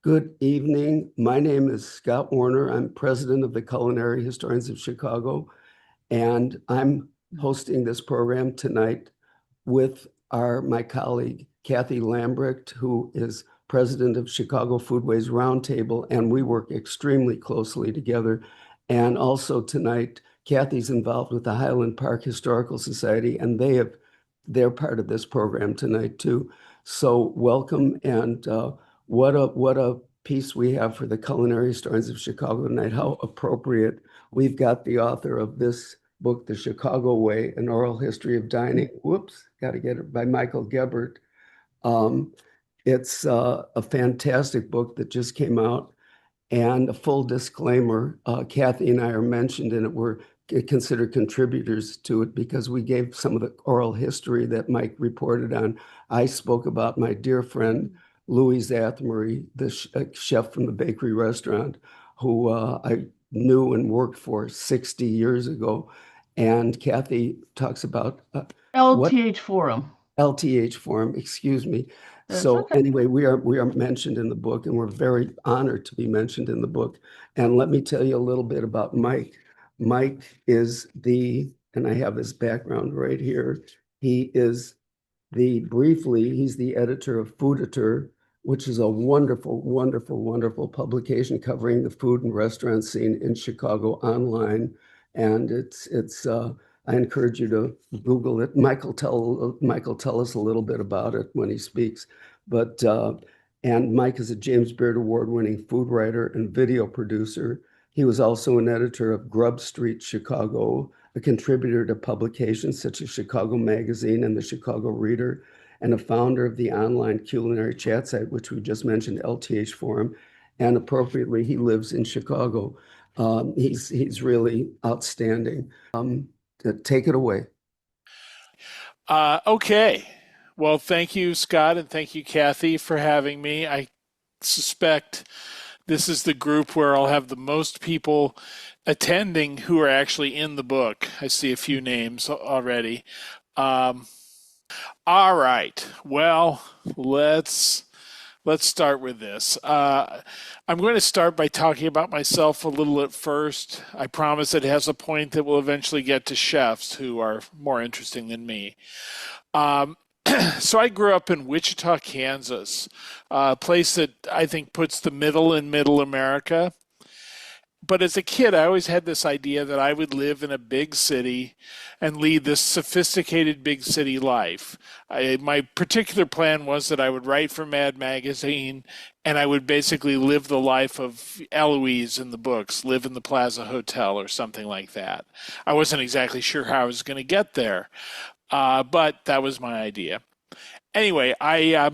Good evening. My name is Scott Warner. I'm president of the Culinary Historians of Chicago, and I'm hosting this program tonight with my colleague, Cathy Lambrecht, who is president of Chicago Foodways Roundtable, and we work extremely closely together. And also tonight, Cathy's involved with the Highland Park Historical Society, and they're part of this program tonight too. So welcome, and what a piece we have for the Culinary Historians of Chicago tonight. How appropriate. We've got the author of this book, The Chicago Way, An Oral History of Dining. Whoops, got to get it by Michael Gebert. It's a fantastic book that just came out. And a full disclaimer, Cathy and I are mentioned in it. We're considered contributors to it because we gave some of the oral history that Mike reported on. I spoke about my dear friend, Louis Szathmary, the chef from the bakery restaurant, who I knew and worked for 60 years ago. And Cathy talks about LTH Forum. LTH Forum, excuse me. That's So okay. anyway, we are mentioned in the book, and we're very honored to be mentioned in the book. And let me tell you a little bit about Mike. Mike is and I have his background right here. He's the editor of Foodateur, which is a wonderful, wonderful, wonderful publication covering the food and restaurant scene in Chicago online. And I encourage you to Google it. Michael tell us a little bit about it when he speaks. And Mike is a James Beard Award-winning food writer and video producer. He was also an editor of Grub Street Chicago, a contributor to publications such as Chicago Magazine and the Chicago Reader, and a founder of the online culinary chat site, which we just mentioned, LTH Forum. And appropriately, he lives in Chicago. He's really outstanding. Take it away. Okay. Well, thank you, Scott, and thank you, Cathy, for having me. I suspect this is the group where I'll have the most people attending who are actually in the book. I see a few names already. All right. Well, let's start with this. I'm going to start by talking about myself a little at first. I promise it has a point that will eventually get to chefs who are more interesting than me. So I grew up in Wichita, Kansas, a place that I think puts the middle in middle America. But as a kid, I always had this idea that I would live in a big city and lead this sophisticated big city life. My particular plan was that I would write for Mad Magazine and I would basically live the life of Eloise in the books, live in the Plaza Hotel or something like that. I wasn't exactly sure how I was going to get there, but that was my idea. Anyway, I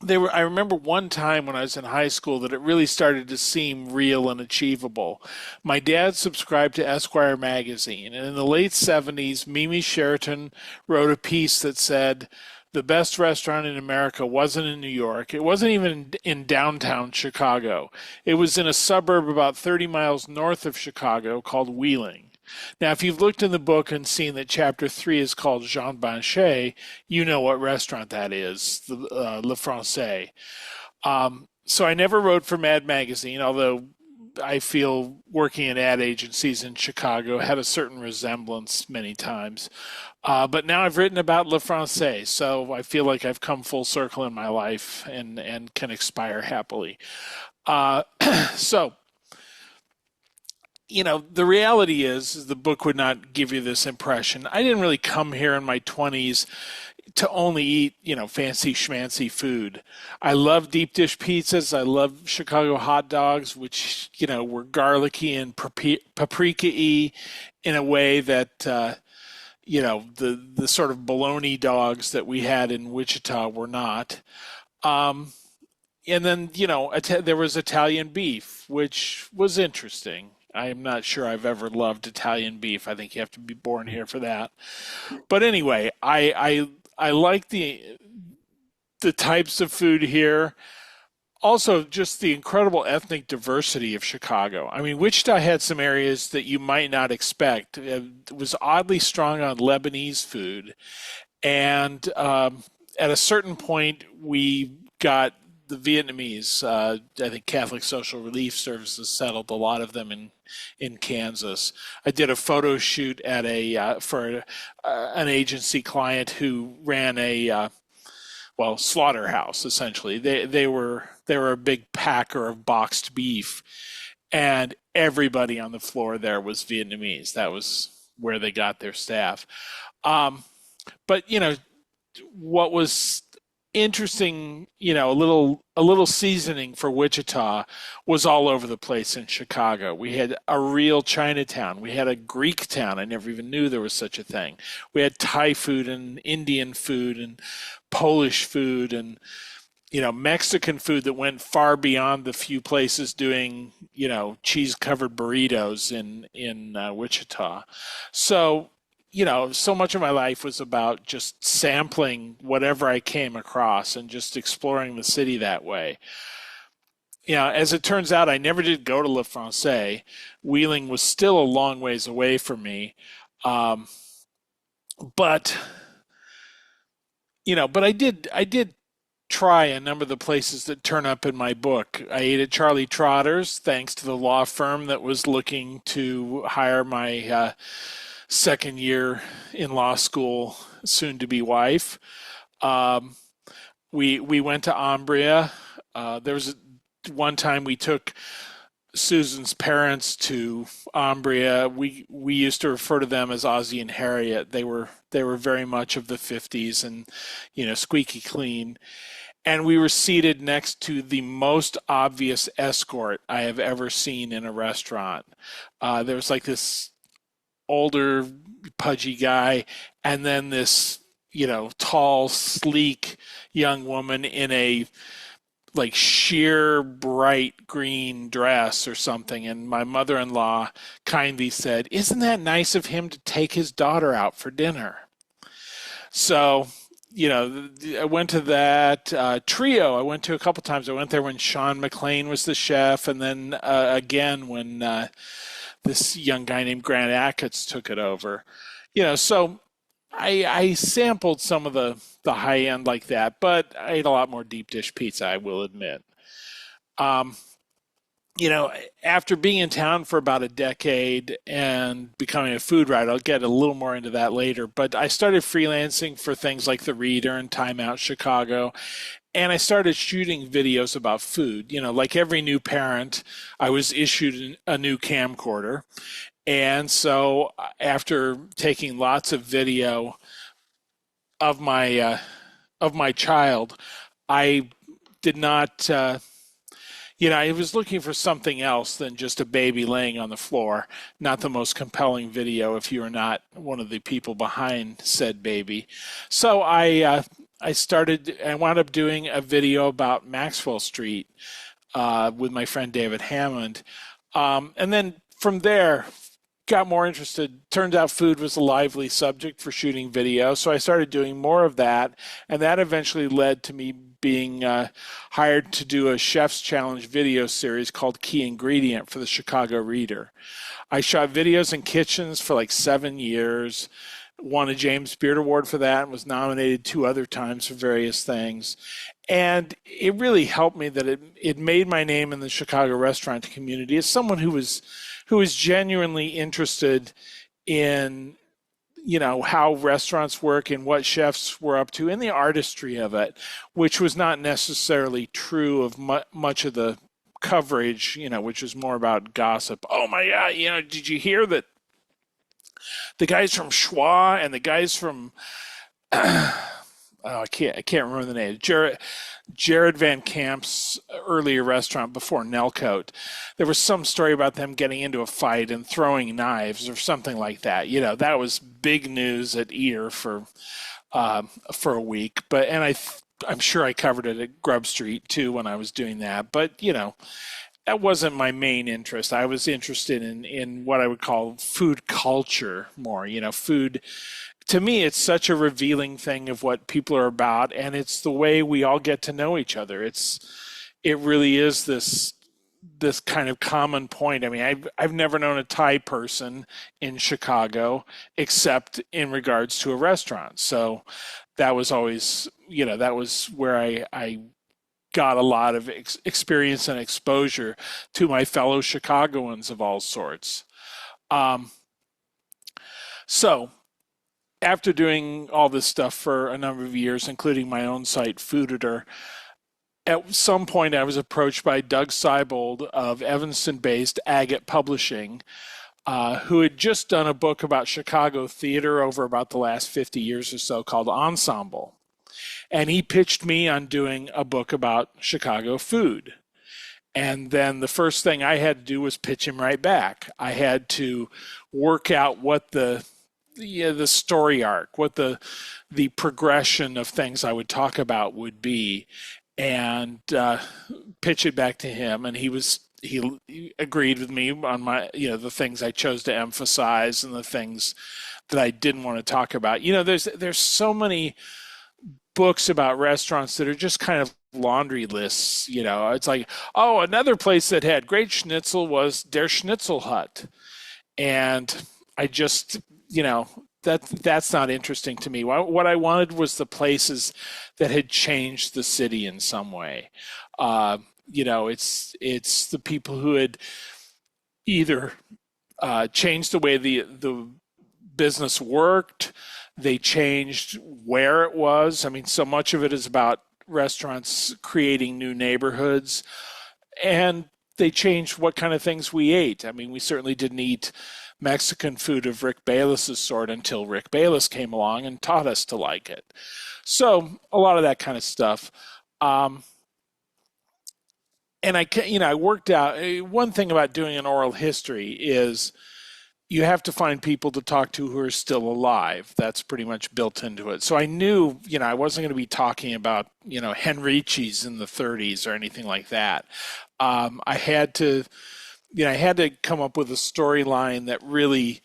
remember one time when I was in high school that it really started to seem real and achievable. My dad subscribed to Esquire magazine, and in the late 70s, Mimi Sheraton wrote a piece that said the best restaurant in America wasn't in New York. It wasn't even in downtown Chicago. It was in a suburb about 30 miles north of Chicago called Wheeling. Now, if you've looked in the book and seen that chapter 3 is called Jean Banchet, you know what restaurant that is, Le Francais. So I never wrote for Mad Magazine, although I feel working in ad agencies in Chicago had a certain resemblance many times. But now I've written about Le Francais, so I feel like I've come full circle in my life and can expire happily. So the reality is the book would not give you this impression. I didn't really come here in my 20s to only eat, fancy schmancy food. I love deep dish pizzas. I love Chicago hot dogs, which, were garlicky and paprika-y in a way that, the sort of bologna dogs that we had in Wichita were not. And then, there was Italian beef, which was interesting. I'm not sure I've ever loved Italian beef. I think you have to be born here for that. But anyway, I like the types of food here. Also, just the incredible ethnic diversity of Chicago. I mean, Wichita had some areas that you might not expect. It was oddly strong on Lebanese food. And at a certain point, we got the Vietnamese. I think Catholic Social Relief Services settled a lot of them in Kansas. I did a photo shoot at for an agency client who ran a slaughterhouse. Essentially, they were a big packer of boxed beef, and everybody on the floor there was Vietnamese. That was where they got their staff. But what was interesting, a little seasoning for Wichita was all over the place in Chicago. We had a real Chinatown. We had a Greek town. I never even knew there was such a thing. We had Thai food and Indian food and Polish food and Mexican food that went far beyond the few places doing cheese covered burritos in Wichita. So so much of my life was about just sampling whatever I came across and just exploring the city that way. As it turns out, I never did go to Le Francais. Wheeling was still a long ways away from me. But I did try a number of the places that turn up in my book. I ate at Charlie Trotter's, thanks to the law firm that was looking to hire my second year in law school, soon to be wife. We went to Umbria. There was one time we took Susan's parents to Umbria. We used to refer to them as Ozzie and Harriet. They were very much of the 50s and squeaky clean. And we were seated next to the most obvious escort I have ever seen in a restaurant. There was like this older, pudgy guy, and then this, tall, sleek young woman in a like sheer bright green dress or something. And my mother-in-law kindly said, "Isn't that nice of him to take his daughter out for dinner?" So, I went to that trio. I went to a couple times. I went there when Sean McLean was the chef, and then again when this young guy named Grant Achatz took it over. So I sampled some of the high end like that, but I ate a lot more deep dish pizza, I will admit. After being in town for about a decade and becoming a food writer, I'll get a little more into that later, but I started freelancing for things like The Reader and Time Out Chicago. And I started shooting videos about food. Like every new parent, I was issued a new camcorder. And so after taking lots of video of my child, I did not, I was looking for something else than just a baby laying on the floor. Not the most compelling video if you are not one of the people behind said baby. So I wound up doing a video about Maxwell Street with my friend David Hammond. And then from there, got more interested. Turns out food was a lively subject for shooting video. So I started doing more of that. And that eventually led to me being hired to do a Chef's Challenge video series called Key Ingredient for the Chicago Reader. I shot videos in kitchens for like 7 years. Won a James Beard Award for that and was nominated 2 other times for various things. And it really helped me that it made my name in the Chicago restaurant community as someone who was genuinely interested in how restaurants work and what chefs were up to and the artistry of it, which was not necessarily true of much of the coverage, which was more about gossip. Oh my God, did you hear that the guys from Schwa and the guys from I can't remember the name. Jared Van Camp's earlier restaurant before Nelcote. There was some story about them getting into a fight and throwing knives or something like that. That was big news at Ear for a week. But I'm sure I covered it at Grub Street too when I was doing that. But that wasn't my main interest. I was interested in what I would call food culture more. Food. To me, it's such a revealing thing of what people are about, and it's the way we all get to know each other. It really is this kind of common point. I mean, I've never known a Thai person in Chicago except in regards to a restaurant. So that was always, that was where I got a lot of experience and exposure to my fellow Chicagoans of all sorts. So after doing all this stuff for a number of years, including my own site, Fooditor, at some point I was approached by Doug Seibold of Evanston-based Agate Publishing, who had just done a book about Chicago theater over about the last 50 years or so called Ensemble. And he pitched me on doing a book about Chicago food. And then the first thing I had to do was pitch him right back. I had to work out what the story arc, what the progression of things I would talk about would be, and pitch it back to him. And he agreed with me on my, the things I chose to emphasize and the things that I didn't want to talk about. There's so many books about restaurants that are just kind of laundry lists. It's like, oh, another place that had great schnitzel was Der Schnitzel Hut. And I just, that's not interesting to me. What I wanted was the places that had changed the city in some way. It's the people who had either changed the way the business worked, they changed where it was. I mean, so much of it is about restaurants creating new neighborhoods, and they changed what kind of things we ate. I mean, we certainly didn't eat Mexican food of Rick Bayless's sort until Rick Bayless came along and taught us to like it. So a lot of that kind of stuff. And I worked out, one thing about doing an oral history is you have to find people to talk to who are still alive. That's pretty much built into it. So I knew, I wasn't going to be talking about, Henrici's in the 30s or anything like that. I had to come up with a storyline that really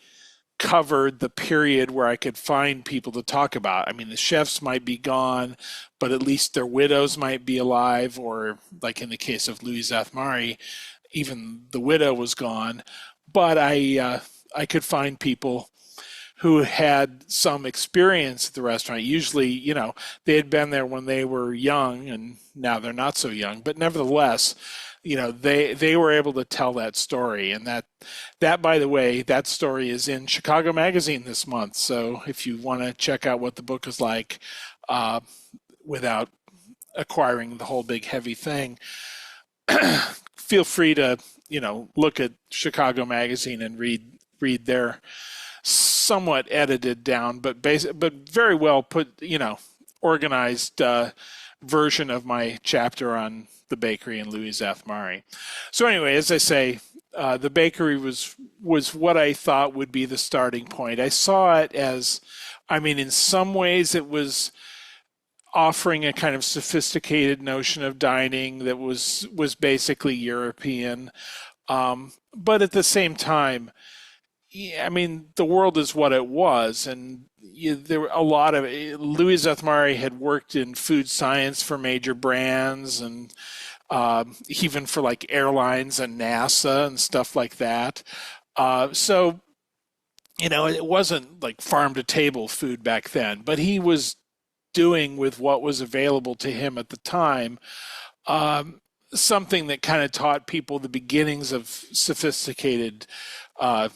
covered the period where I could find people to talk about. I mean, the chefs might be gone, but at least their widows might be alive, or like in the case of Louis Szathmary, even the widow was gone. But I could find people who had some experience at the restaurant. Usually, they had been there when they were young, and now they're not so young. But nevertheless, they were able to tell that story. And that, by the way, that story is in Chicago Magazine this month. So if you want to check out what the book is like without acquiring the whole big heavy thing, feel free to, look at Chicago Magazine and read their somewhat edited down, but very well put, organized version of my chapter on the bakery and Louis Szathmary. So anyway, as I say, the bakery was what I thought would be the starting point. I saw it as, in some ways it was offering a kind of sophisticated notion of dining that was basically European. But at the same time, the world is what it was, and there were a lot of Louis Szathmary had worked in food science for major brands, and even for like airlines and NASA and stuff like that. So it wasn't like farm to table food back then, but he was doing with what was available to him at the time something that kind of taught people the beginnings of sophisticated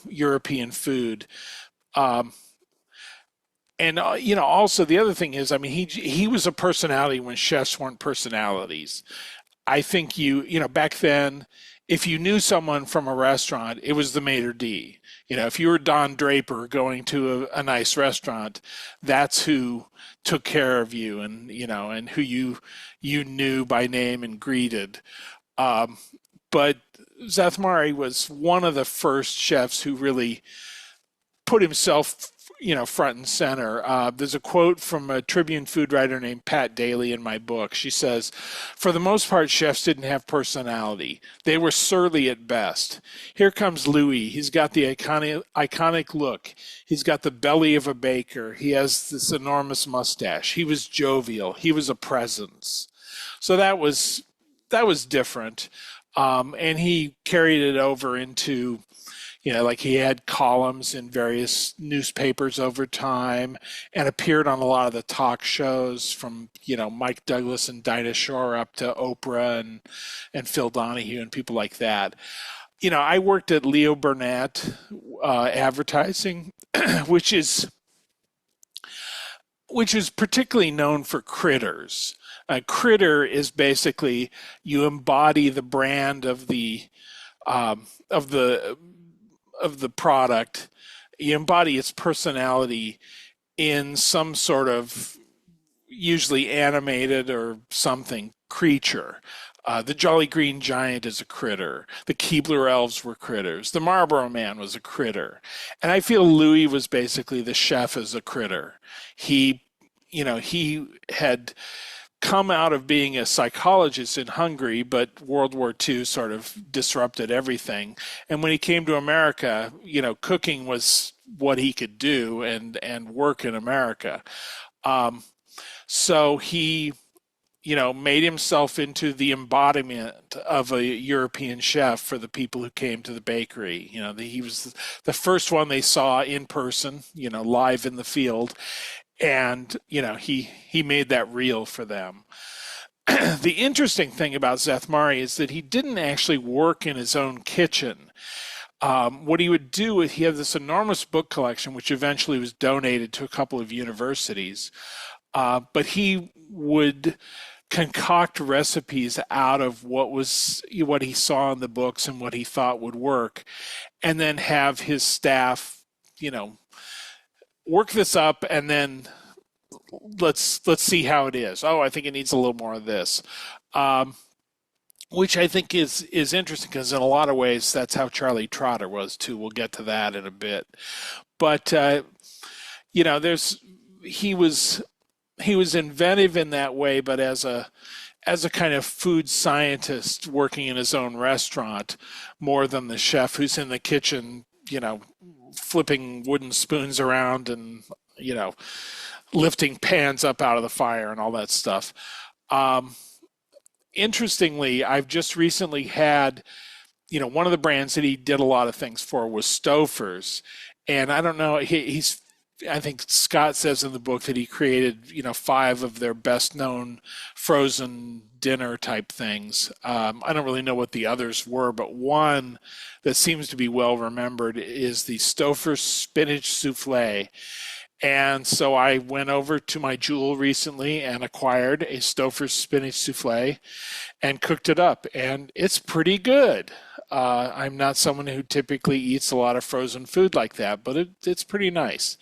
European food. And also the other thing is, he was a personality when chefs weren't personalities. I think back then, if you knew someone from a restaurant, it was the maitre d'. If you were Don Draper going to a nice restaurant, that's who took care of you, and and who you knew by name and greeted. But Szathmary was one of the first chefs who really put himself, front and center. There's a quote from a Tribune food writer named Pat Daly in my book. She says, "For the most part, chefs didn't have personality. They were surly at best. Here comes Louis. He's got the iconic look. He's got the belly of a baker. He has this enormous mustache. He was jovial. He was a presence." So that was different. And he carried it over into, like he had columns in various newspapers over time and appeared on a lot of the talk shows from, Mike Douglas and Dinah Shore up to Oprah and Phil Donahue and people like that. I worked at Leo Burnett Advertising, which is particularly known for critters. A critter is basically you embody the brand of the product. You embody its personality in some sort of usually animated or something creature. The Jolly Green Giant is a critter. The Keebler Elves were critters. The Marlboro Man was a critter. And I feel Louis was basically the chef as a critter. He had come out of being a psychologist in Hungary, but World War II sort of disrupted everything. And when he came to America, cooking was what he could do and work in America. So he made himself into the embodiment of a European chef for the people who came to the bakery. He was the first one they saw in person, live in the field. And, he made that real for them. The interesting thing about Szathmary is that he didn't actually work in his own kitchen. What he would do is he had this enormous book collection, which eventually was donated to a couple of universities. But he would concoct recipes out of what he saw in the books and what he thought would work, and then have his staff, work this up, and then let's see how it is. Oh, I think it needs a little more of this, which I think is interesting because in a lot of ways that's how Charlie Trotter was too. We'll get to that in a bit, but he was inventive in that way, but as a kind of food scientist working in his own restaurant more than the chef who's in the kitchen, flipping wooden spoons around and, lifting pans up out of the fire and all that stuff. Interestingly, I've just recently had, one of the brands that he did a lot of things for was Stouffer's. And I don't know, I think Scott says in the book that he created, 5 of their best known frozen dinner type things. I don't really know what the others were, but one that seems to be well remembered is the Stouffer's spinach souffle. And so I went over to my Jewel recently and acquired a Stouffer's spinach souffle and cooked it up, and it's pretty good. I'm not someone who typically eats a lot of frozen food like that, but it's pretty nice.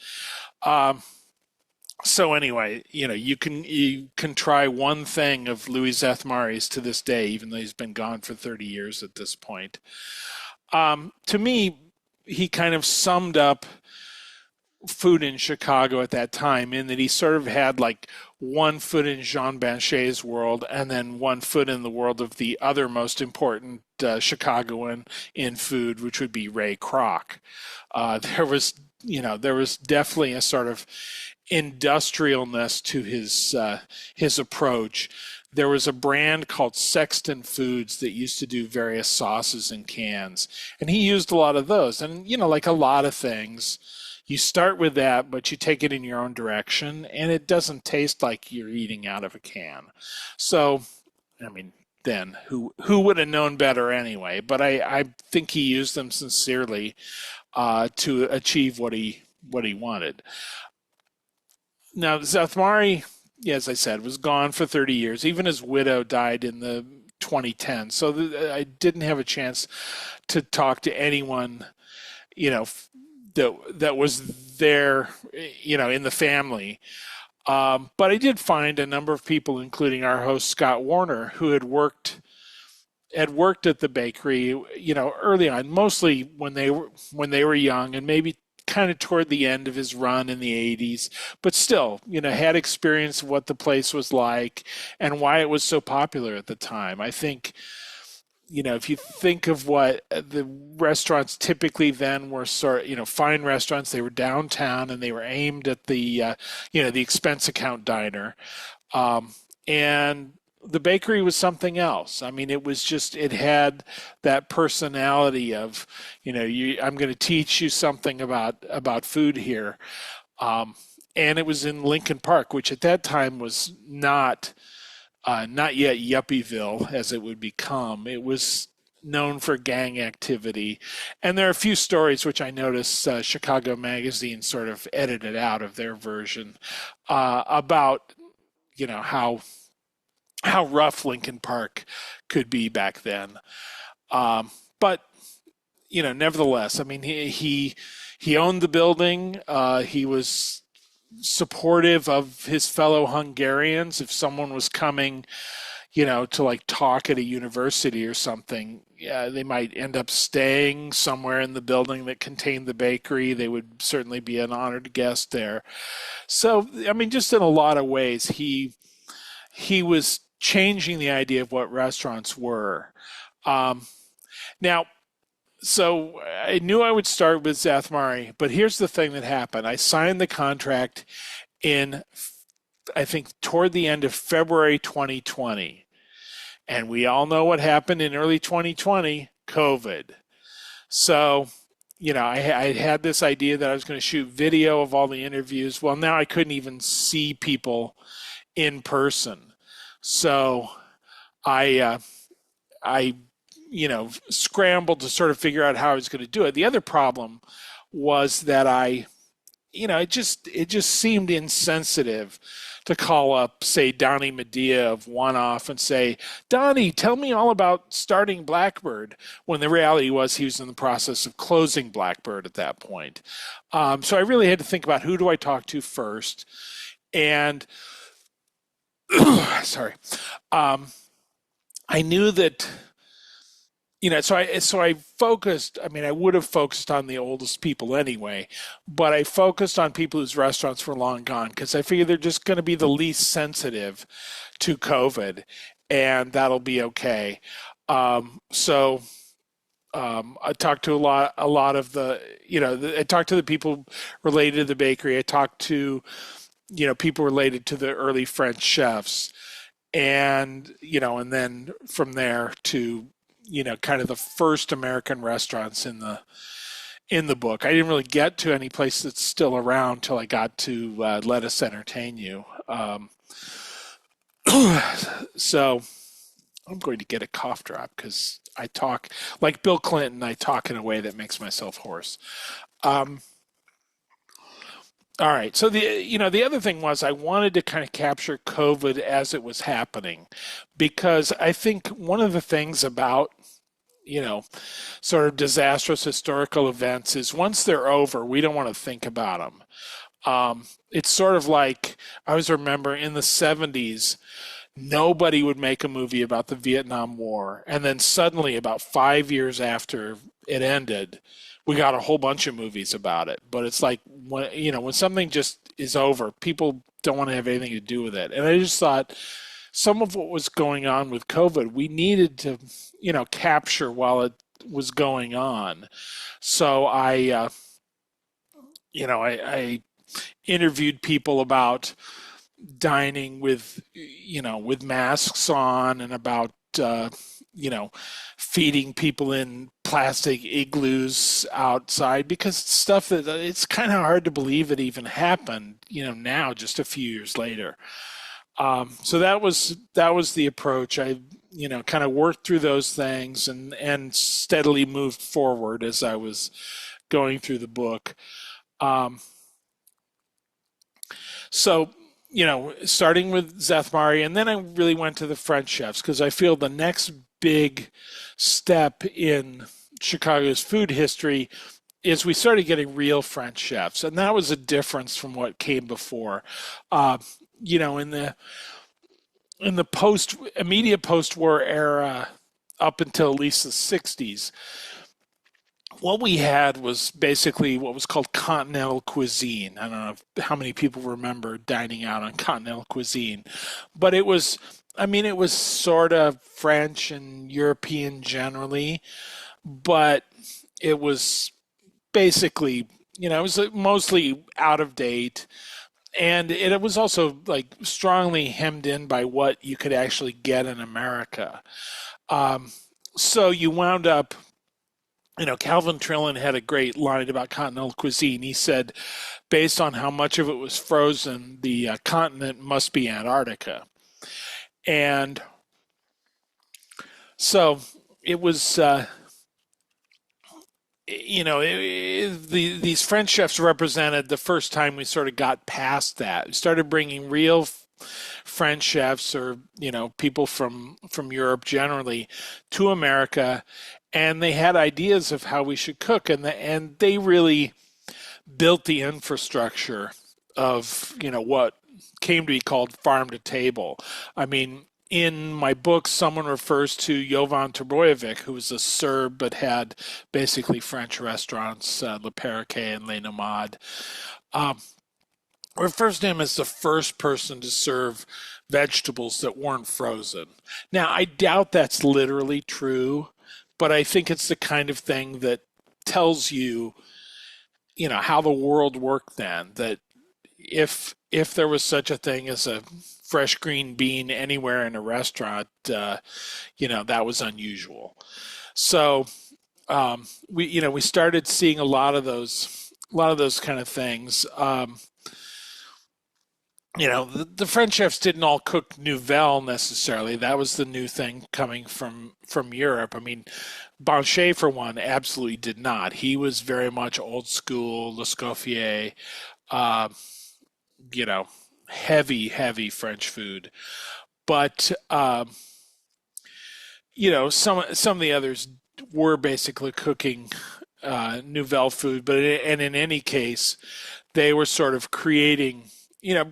So anyway, you can try one thing of Louis Szathmary's to this day, even though he's been gone for 30 years at this point. To me, he kind of summed up food in Chicago at that time in that he sort of had like one foot in Jean Banchet's world and then one foot in the world of the other most important Chicagoan in food, which would be Ray Kroc. There was definitely a sort of industrialness to his approach. There was a brand called Sexton Foods that used to do various sauces in cans, and he used a lot of those. And like a lot of things, you start with that, but you take it in your own direction, and it doesn't taste like you're eating out of a can. So, then who would have known better anyway? But I think he used them sincerely to achieve what he wanted. Now, Szathmary, as I said, was gone for 30 years. Even his widow died in the 2010. So I didn't have a chance to talk to anyone, that was there, in the family. But I did find a number of people, including our host Scott Warner, who had worked at the bakery, early on, mostly when they were young, and maybe kind of toward the end of his run in the 80s, but still, had experience of what the place was like and why it was so popular at the time. I think, if you think of what the restaurants typically then were fine restaurants, they were downtown and they were aimed at the, the expense account diner. And the bakery was something else. I mean, it had that personality of, I'm going to teach you something about food here. And it was in Lincoln Park, which at that time was not yet Yuppieville as it would become. It was known for gang activity. And there are a few stories which I noticed Chicago Magazine sort of edited out of their version about, how rough Lincoln Park could be back then. But, nevertheless, I mean, he owned the building. He was supportive of his fellow Hungarians. If someone was coming, to like talk at a university or something, they might end up staying somewhere in the building that contained the bakery. They would certainly be an honored guest there. So, I mean, just in a lot of ways, he was changing the idea of what restaurants were. Now, so I knew I would start with Szathmary, but here's the thing that happened. I signed the contract in, I think, toward the end of February 2020. And we all know what happened in early 2020, COVID. So, I had this idea that I was going to shoot video of all the interviews. Well, now I couldn't even see people in person. So I scrambled to sort of figure out how I was going to do it. The other problem was that it just seemed insensitive to call up, say, Donnie Medea of One Off and say, Donnie, tell me all about starting Blackbird, when the reality was he was in the process of closing Blackbird at that point. So I really had to think about who do I talk to first. And sorry. I knew that, so I focused, I mean, I would have focused on the oldest people anyway, but I focused on people whose restaurants were long gone because I figured they're just going to be the least sensitive to COVID, and that'll be okay. So I talked to a lot of the, I talked to the people related to the bakery. I talked to, people related to the early French chefs, and then from there to, kind of the first American restaurants in the book. I didn't really get to any place that's still around till I got to Let Us Entertain You. So I'm going to get a cough drop because I talk like Bill Clinton. I talk in a way that makes myself hoarse. All right. So the other thing was I wanted to kind of capture COVID as it was happening, because I think one of the things about, sort of disastrous historical events is once they're over, we don't want to think about them. It's sort of like, I always remember in the 70s, nobody would make a movie about the Vietnam War. And then suddenly, about 5 years after it ended, we got a whole bunch of movies about it. But it's like, when something just is over, people don't want to have anything to do with it. And I just thought some of what was going on with COVID, we needed to, capture while it was going on. So I interviewed people about dining with masks on, and about, feeding people in plastic igloos outside, because it's stuff that it's kind of hard to believe it even happened, now just a few years later. So that was the approach. I, kind of worked through those things and steadily moved forward as I was going through the book. So, starting with Szathmary, and then I really went to the French chefs, because I feel the next big step in Chicago's food history is we started getting real French chefs, and that was a difference from what came before. In the immediate post-war era, up until at least the 60s, what we had was basically what was called Continental cuisine. I don't know how many people remember dining out on Continental cuisine, but it was sort of French and European generally, but it was basically, it was mostly out of date. and it was also like strongly hemmed in by what you could actually get in America. So you wound up, Calvin Trillin had a great line about continental cuisine. He said, based on how much of it was frozen, the continent must be Antarctica. And so it was, these French chefs represented the first time we sort of got past that. We started bringing real French chefs or, people from Europe generally to America, and they had ideas of how we should cook, and they really built the infrastructure of, what came to be called farm to table. I mean, in my book, someone refers to Jovan Trboyevic, who was a Serb but had basically French restaurants, Le Perroquet and Les Nomades. Refers to him as the first person to serve vegetables that weren't frozen. Now, I doubt that's literally true, but I think it's the kind of thing that tells you, how the world worked then, that if there was such a thing as a fresh green bean anywhere in a restaurant, that was unusual. So we started seeing a lot of those kind of things. The French chefs didn't all cook nouvelle necessarily. That was the new thing coming from Europe. I mean, Banchet, for one, absolutely did not. He was very much old school, L'Escoffier, heavy French food. But, some of the others were basically cooking nouvelle food. And in any case, they were sort of creating,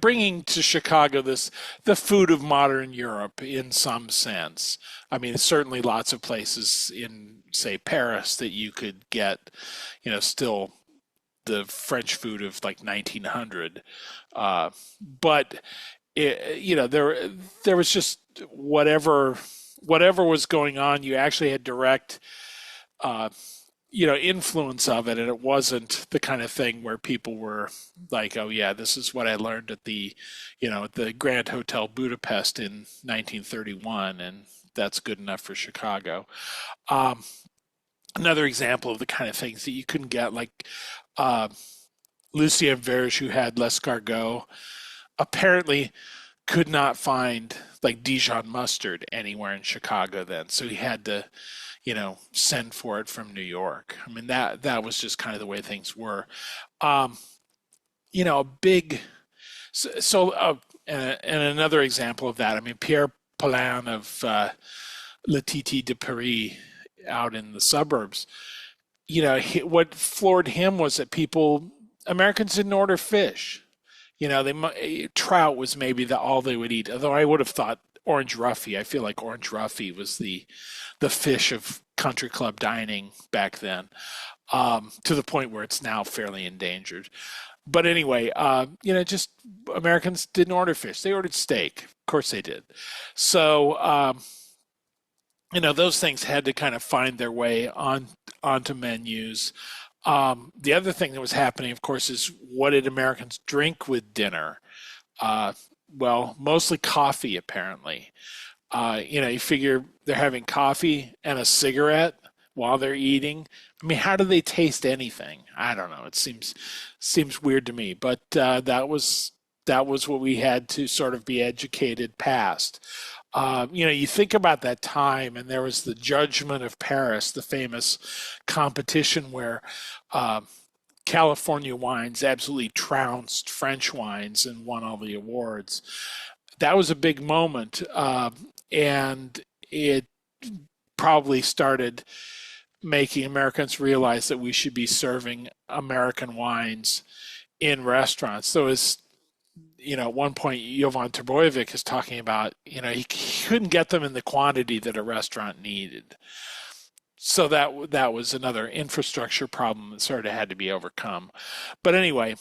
bringing to Chicago the food of modern Europe in some sense. I mean, certainly lots of places in, say, Paris that you could get, still the French food of like 1900. But, there was just whatever was going on, you actually had direct, influence of it, and it wasn't the kind of thing where people were like, oh yeah, this is what I learned at the Grand Hotel Budapest in 1931, and that's good enough for Chicago. Another example of the kind of things that you couldn't get, like Lucien Verge, who had l'escargot, apparently could not find like Dijon mustard anywhere in Chicago then, so he had to send for it from New York. I mean, that was just kind of the way things were. A big, and another example of that, I mean, Pierre Poulin of Le Titi de Paris out in the suburbs, what floored him was that Americans didn't order fish. Trout was maybe all they would eat, although I would have thought orange roughy. I feel like orange roughy was the fish of country club dining back then, to the point where it's now fairly endangered. But anyway, just Americans didn't order fish. They ordered steak. Of course they did. So, those things had to kind of find their way onto menus. The other thing that was happening, of course, is what did Americans drink with dinner? Well, mostly coffee, apparently. You figure they're having coffee and a cigarette while they're eating. I mean, how do they taste anything? I don't know. It seems weird to me, but that was what we had to sort of be educated past. You think about that time, and there was the Judgment of Paris, the famous competition where California wines absolutely trounced French wines and won all the awards. That was a big moment, and it probably started making Americans realize that we should be serving American wines in restaurants. So at one point, Jovan Trboyevic is talking about, he couldn't get them in the quantity that a restaurant needed. So that was another infrastructure problem that sort of had to be overcome. But anyway,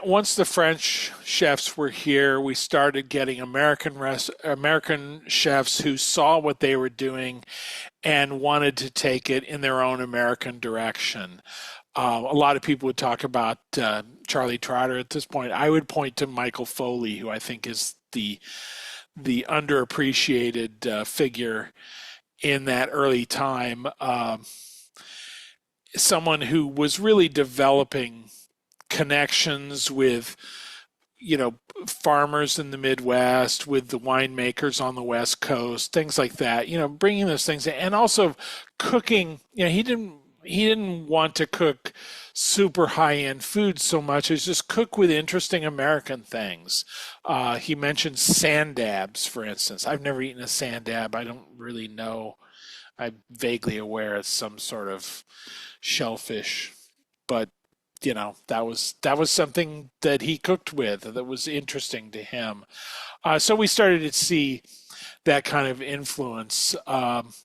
once the French chefs were here, we started getting American chefs who saw what they were doing and wanted to take it in their own American direction. A lot of people would talk about Charlie Trotter at this point. I would point to Michael Foley, who I think is the underappreciated figure in that early time. Someone who was really developing connections with, farmers in the Midwest, with the winemakers on the West Coast, things like that, bringing those things in, and also cooking. He didn't want to cook super high-end food so much as just cook with interesting American things. He mentioned sand dabs, for instance. I've never eaten a sand dab. I don't really know. I'm vaguely aware it's some sort of shellfish, but that was something that he cooked with that was interesting to him. So we started to see that kind of influence. Other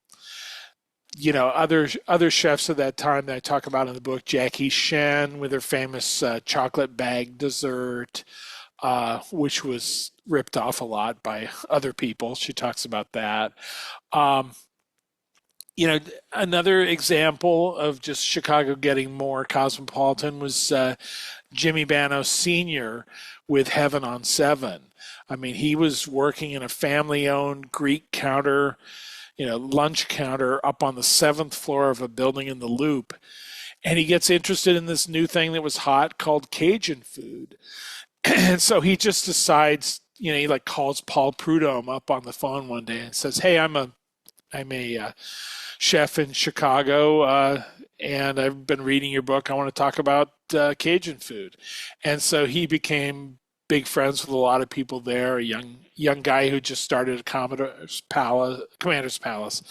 chefs of that time that I talk about in the book, Jackie Shen with her famous chocolate bag dessert, which was ripped off a lot by other people. She talks about that. Another example of just Chicago getting more cosmopolitan was Jimmy Bano Sr. with Heaven on Seven. I mean, he was working in a family-owned Greek counter, lunch counter up on the 7th floor of a building in the Loop. And he gets interested in this new thing that was hot called Cajun food. And so he just decides, he calls Paul Prudhomme up on the phone one day and says, "Hey, I'm a chef in Chicago, and I've been reading your book. I want to talk about Cajun food." And so he became big friends with a lot of people there. A young guy who just started a Commander's Palace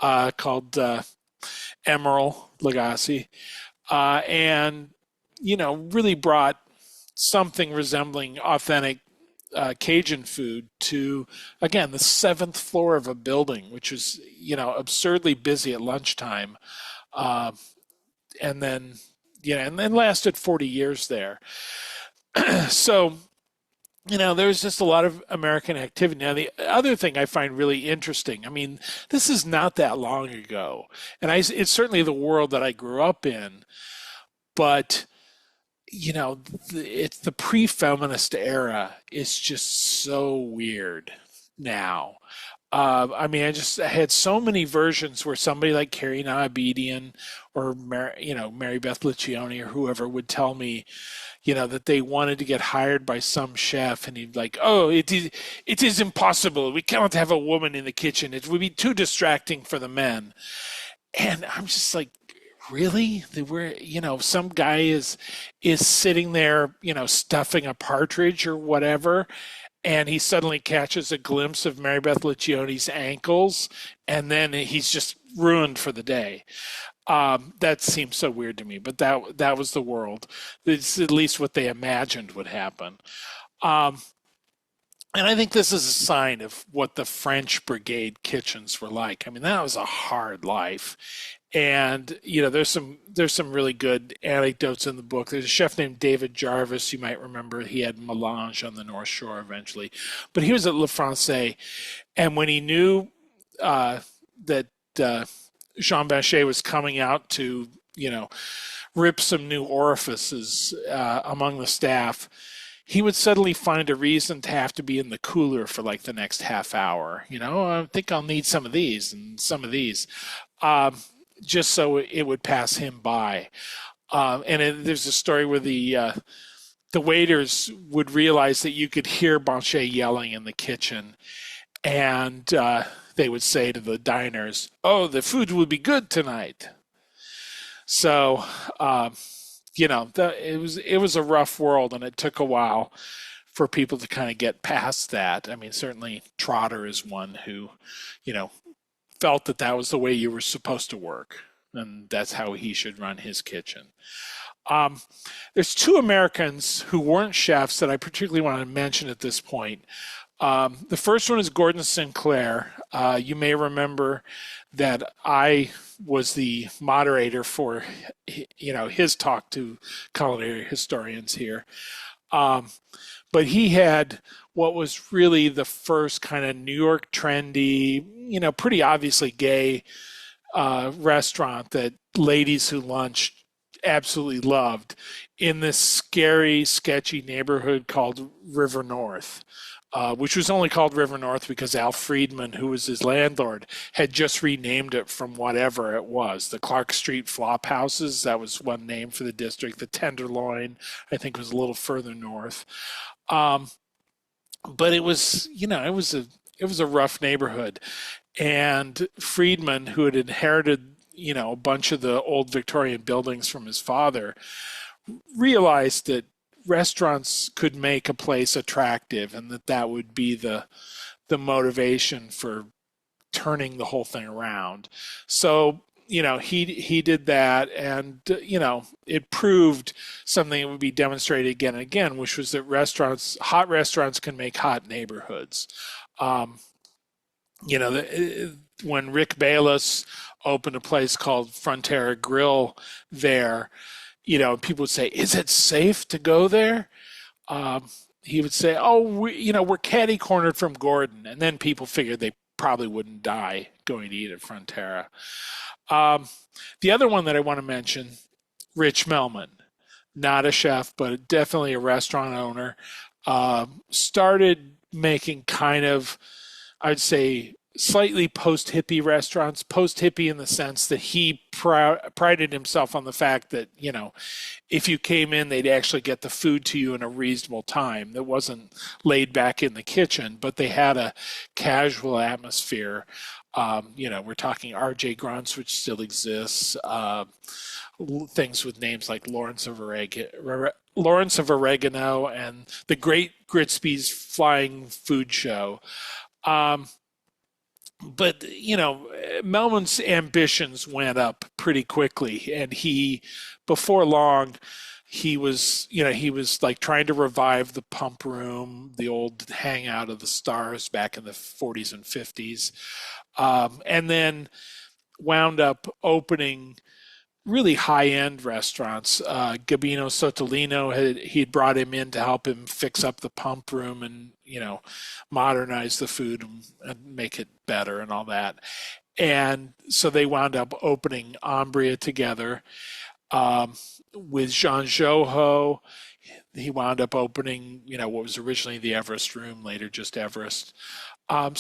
called Emeril Lagasse, and really brought something resembling authentic Cajun food to, again, the 7th floor of a building, which was absurdly busy at lunchtime, and then lasted 40 years there. So there's just a lot of American activity. Now, the other thing I find really interesting, I mean, this is not that long ago, and it's certainly the world that I grew up in, but it's the pre-feminist era is just so weird now. I had so many versions where somebody like Carrie Nahabedian or Mary Beth Liccione or whoever would tell me, that they wanted to get hired by some chef, and he'd like, "Oh, it is impossible. We cannot have a woman in the kitchen. It would be too distracting for the men." And I'm just like, really? Some guy is sitting there, stuffing a partridge or whatever, and he suddenly catches a glimpse of Mary Beth Liccione's ankles, and then he's just ruined for the day. That seems so weird to me, but that was the world. It's at least what they imagined would happen. And I think this is a sign of what the French brigade kitchens were like. I mean, that was a hard life. And, there's some really good anecdotes in the book. There's a chef named David Jarvis. You might remember he had Melange on the North Shore eventually. But he was at Le Francais. And when he knew that Jean Banchet was coming out to, rip some new orifices among the staff, he would suddenly find a reason to have to be in the cooler for like the next half hour. I think I'll need some of these and some of these. Just so it would pass him by. There's a story where the waiters would realize that you could hear Banchet yelling in the kitchen, and they would say to the diners, "Oh, the food will be good tonight." So, it was a rough world, and it took a while for people to kind of get past that. I mean, certainly Trotter is one who, felt that was the way you were supposed to work, and that's how he should run his kitchen. There's two Americans who weren't chefs that I particularly want to mention at this point. The first one is Gordon Sinclair. You may remember that I was the moderator for, his talk to culinary historians here. But he had what was really the first kind of New York trendy, pretty obviously gay restaurant that ladies who lunched absolutely loved in this scary, sketchy neighborhood called River North, which was only called River North because Al Friedman, who was his landlord, had just renamed it from whatever it was. The Clark Street Flop Houses, that was one name for the district. The Tenderloin, I think, was a little further north. But it was, it was a rough neighborhood. And Friedman, who had inherited, a bunch of the old Victorian buildings from his father, realized that restaurants could make a place attractive and that would be the motivation for turning the whole thing around. So, he did that, and, it proved something that would be demonstrated again and again, which was that hot restaurants can make hot neighborhoods. When Rick Bayless opened a place called Frontera Grill there, people would say, "Is it safe to go there?" He would say, "Oh, we're catty cornered from Gordon," and then people figured they probably wouldn't die going to eat at Frontera. The other one that I want to mention, Rich Melman, not a chef, but definitely a restaurant owner, started making kind of, I'd say, slightly post-hippie restaurants, post-hippie in the sense that he prided himself on the fact that, if you came in, they'd actually get the food to you in a reasonable time. That wasn't laid back in the kitchen, but they had a casual atmosphere. We're talking R.J. Grunts, which still exists, things with names like Lawrence of Oregano and the Great Gritsby's Flying Food Show. But, Melman's ambitions went up pretty quickly, and before long, he was like trying to revive the Pump Room, the old hangout of the stars back in the 40s and 50s, and then wound up opening really high-end restaurants. Gabino Sotolino, he'd brought him in to help him fix up the Pump Room and, modernize the food and make it better and all that. And so they wound up opening Umbria together with Jean Joho. He wound up opening, what was originally the Everest Room, later just Everest. Got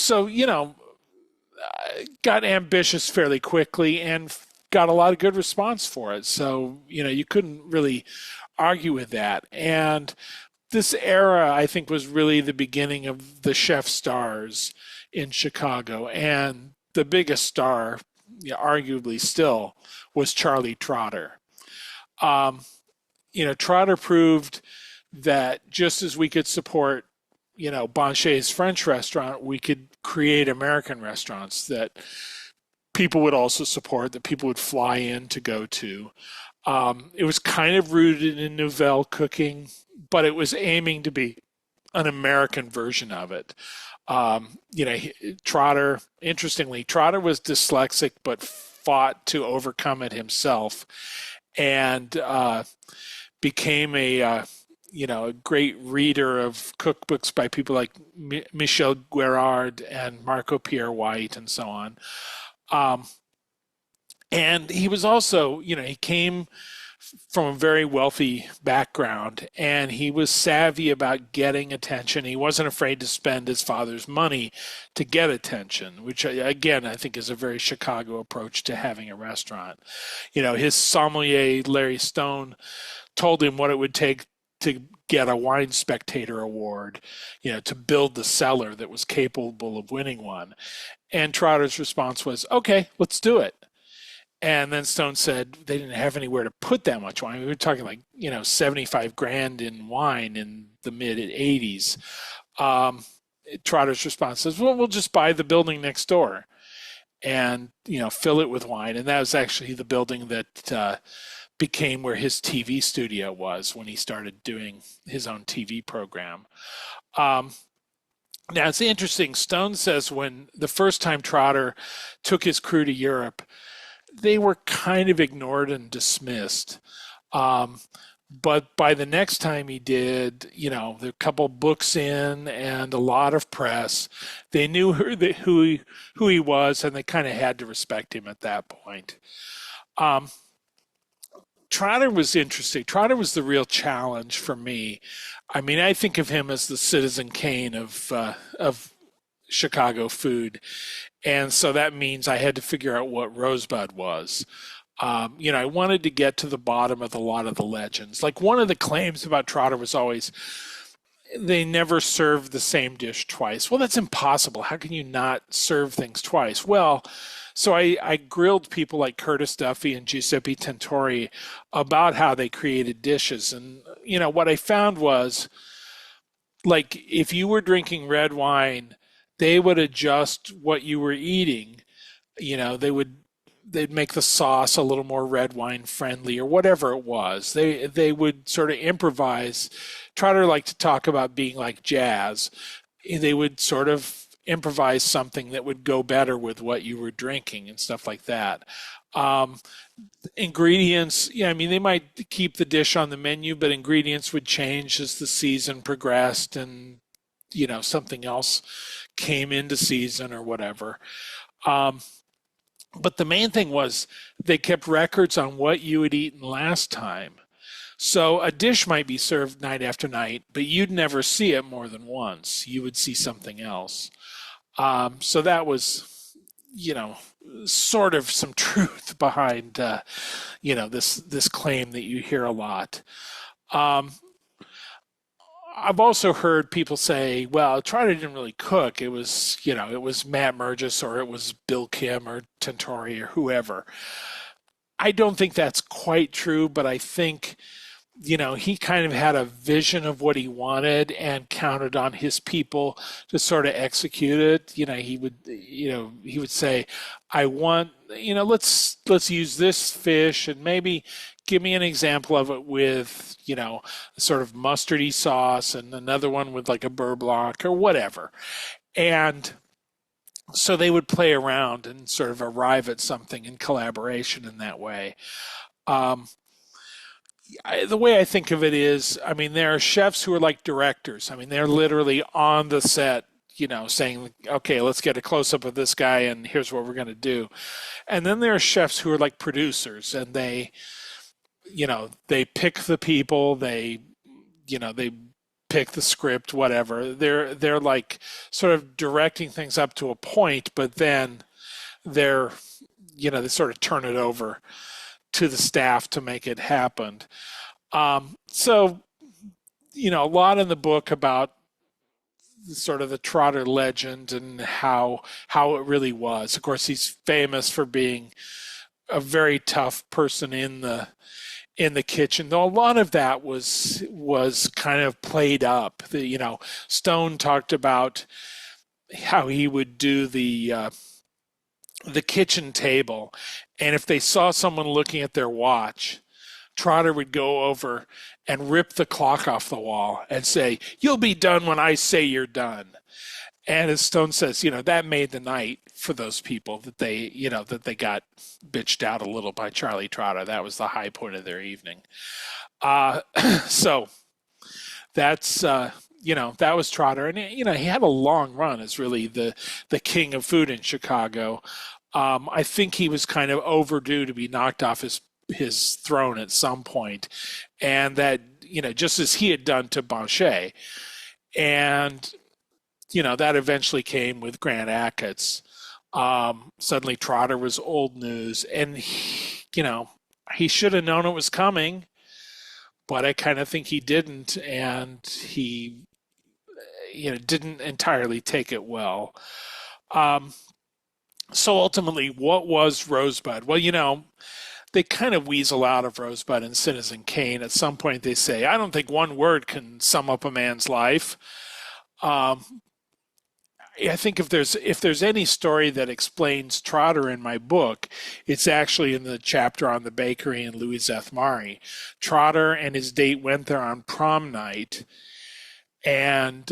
ambitious fairly quickly and got a lot of good response for it. So, you couldn't really argue with that. And this era, I think, was really the beginning of the chef stars in Chicago. And the biggest star, arguably still, was Charlie Trotter. Trotter proved that just as we could support, Banchet's French restaurant, we could create American restaurants that people would also support, that people would fly in to go to. It was kind of rooted in Nouvelle cooking, but it was aiming to be an American version of it. Trotter was dyslexic, but fought to overcome it himself, and became a great reader of cookbooks by people like Michel Guérard and Marco Pierre White and so on. And he was also, he came from a very wealthy background, and he was savvy about getting attention. He wasn't afraid to spend his father's money to get attention, which, again, I think is a very Chicago approach to having a restaurant. His sommelier, Larry Stone, told him what it would take to get a Wine Spectator Award, to build the cellar that was capable of winning one. And Trotter's response was, "Okay, let's do it." And then Stone said they didn't have anywhere to put that much wine. We were talking like, $75,000 in wine in the mid 80s. Trotter's response is, "Well, we'll just buy the building next door and, fill it with wine." And that was actually the building that became where his TV studio was when he started doing his own TV program. Now, it's interesting. Stone says when the first time Trotter took his crew to Europe, they were kind of ignored and dismissed. But by the next time he did, a couple books in and a lot of press, they knew who he was, and they kind of had to respect him at that point. Trotter was interesting. Trotter was the real challenge for me. I mean, I think of him as the Citizen Kane of Chicago food, and so that means I had to figure out what Rosebud was. I wanted to get to the bottom of a lot of the legends. Like one of the claims about Trotter was always they never served the same dish twice. Well, that's impossible. How can you not serve things twice? Well, so I grilled people like Curtis Duffy and Giuseppe Tentori about how they created dishes. And, what I found was, like, if you were drinking red wine, they would adjust what you were eating. They'd make the sauce a little more red wine friendly or whatever it was. They would sort of improvise. Trotter liked to talk about being like jazz. They would sort of improvise something that would go better with what you were drinking and stuff like that. Ingredients, they might keep the dish on the menu, but ingredients would change as the season progressed and, something else came into season or whatever. But the main thing was they kept records on what you had eaten last time. So a dish might be served night after night, but you'd never see it more than once. You would see something else. So that was, sort of some truth behind, this claim that you hear a lot. I've also heard people say, well, Trotter didn't really cook. It was, it was Matt Murgis or it was Bill Kim or Tentori or whoever. I don't think that's quite true, but I think, he kind of had a vision of what he wanted and counted on his people to sort of execute it. He would say, I want, let's use this fish and maybe give me an example of it with, sort of mustardy sauce and another one with like a beurre blanc or whatever. And so they would play around and sort of arrive at something in collaboration in that way. The way I think of it is, there are chefs who are like directors. They're literally on the set, saying, okay, let's get a close-up of this guy and here's what we're going to do. And then there are chefs who are like producers and they pick the people, they pick the script, whatever. They're like sort of directing things up to a point, but then they sort of turn it over to the staff to make it happen. So, a lot in the book about sort of the Trotter legend and how it really was. Of course, he's famous for being a very tough person in the kitchen, though a lot of that was kind of played up. Stone talked about how he would do the kitchen table, and if they saw someone looking at their watch, Trotter would go over and rip the clock off the wall and say, "You'll be done when I say you're done." And as Stone says, that made the night for those people that they got bitched out a little by Charlie Trotter. That was the high point of their evening. So that's, that was Trotter. And, he had a long run as really the king of food in Chicago. I think he was kind of overdue to be knocked off his throne at some point. And that, just as he had done to Banchet. And, that eventually came with Grant Achatz. Suddenly Trotter was old news, and he should have known it was coming, but I kind of think he didn't, and he didn't entirely take it well. So ultimately, what was Rosebud? Well, they kind of weasel out of Rosebud and Citizen Kane. At some point they say, I don't think one word can sum up a man's life. I think if there's any story that explains Trotter in my book, it's actually in the chapter on the bakery and Louis Szathmary. Trotter and his date went there on prom night, and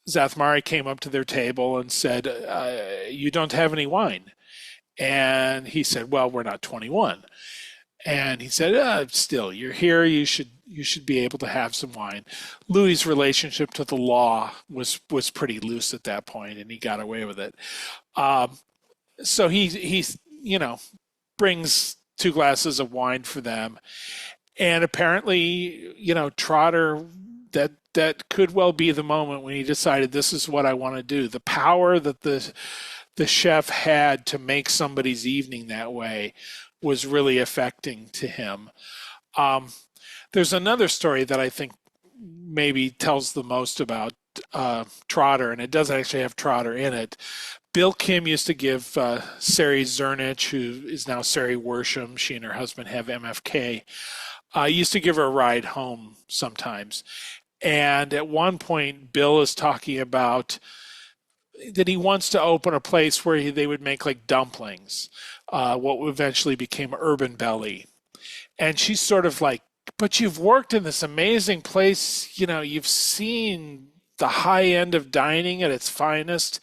Szathmary came up to their table and said, you don't have any wine. And he said, well, we're not 21. And he said, still, you're here. You should be able to have some wine. Louis's relationship to the law was pretty loose at that point, and he got away with it. So he brings 2 glasses of wine for them. And apparently, Trotter, that could well be the moment when he decided this is what I want to do. The power that the chef had to make somebody's evening that way was really affecting to him. There's another story that I think maybe tells the most about Trotter, and it does actually have Trotter in it. Bill Kim used to give Sari Zernich, who is now Sari Worsham, she and her husband have MFK, used to give her a ride home sometimes. And at one point, Bill is talking about that he wants to open a place where they would make like dumplings, what eventually became Urban Belly. And she's sort of like, but you've worked in this amazing place, you've seen the high end of dining at its finest.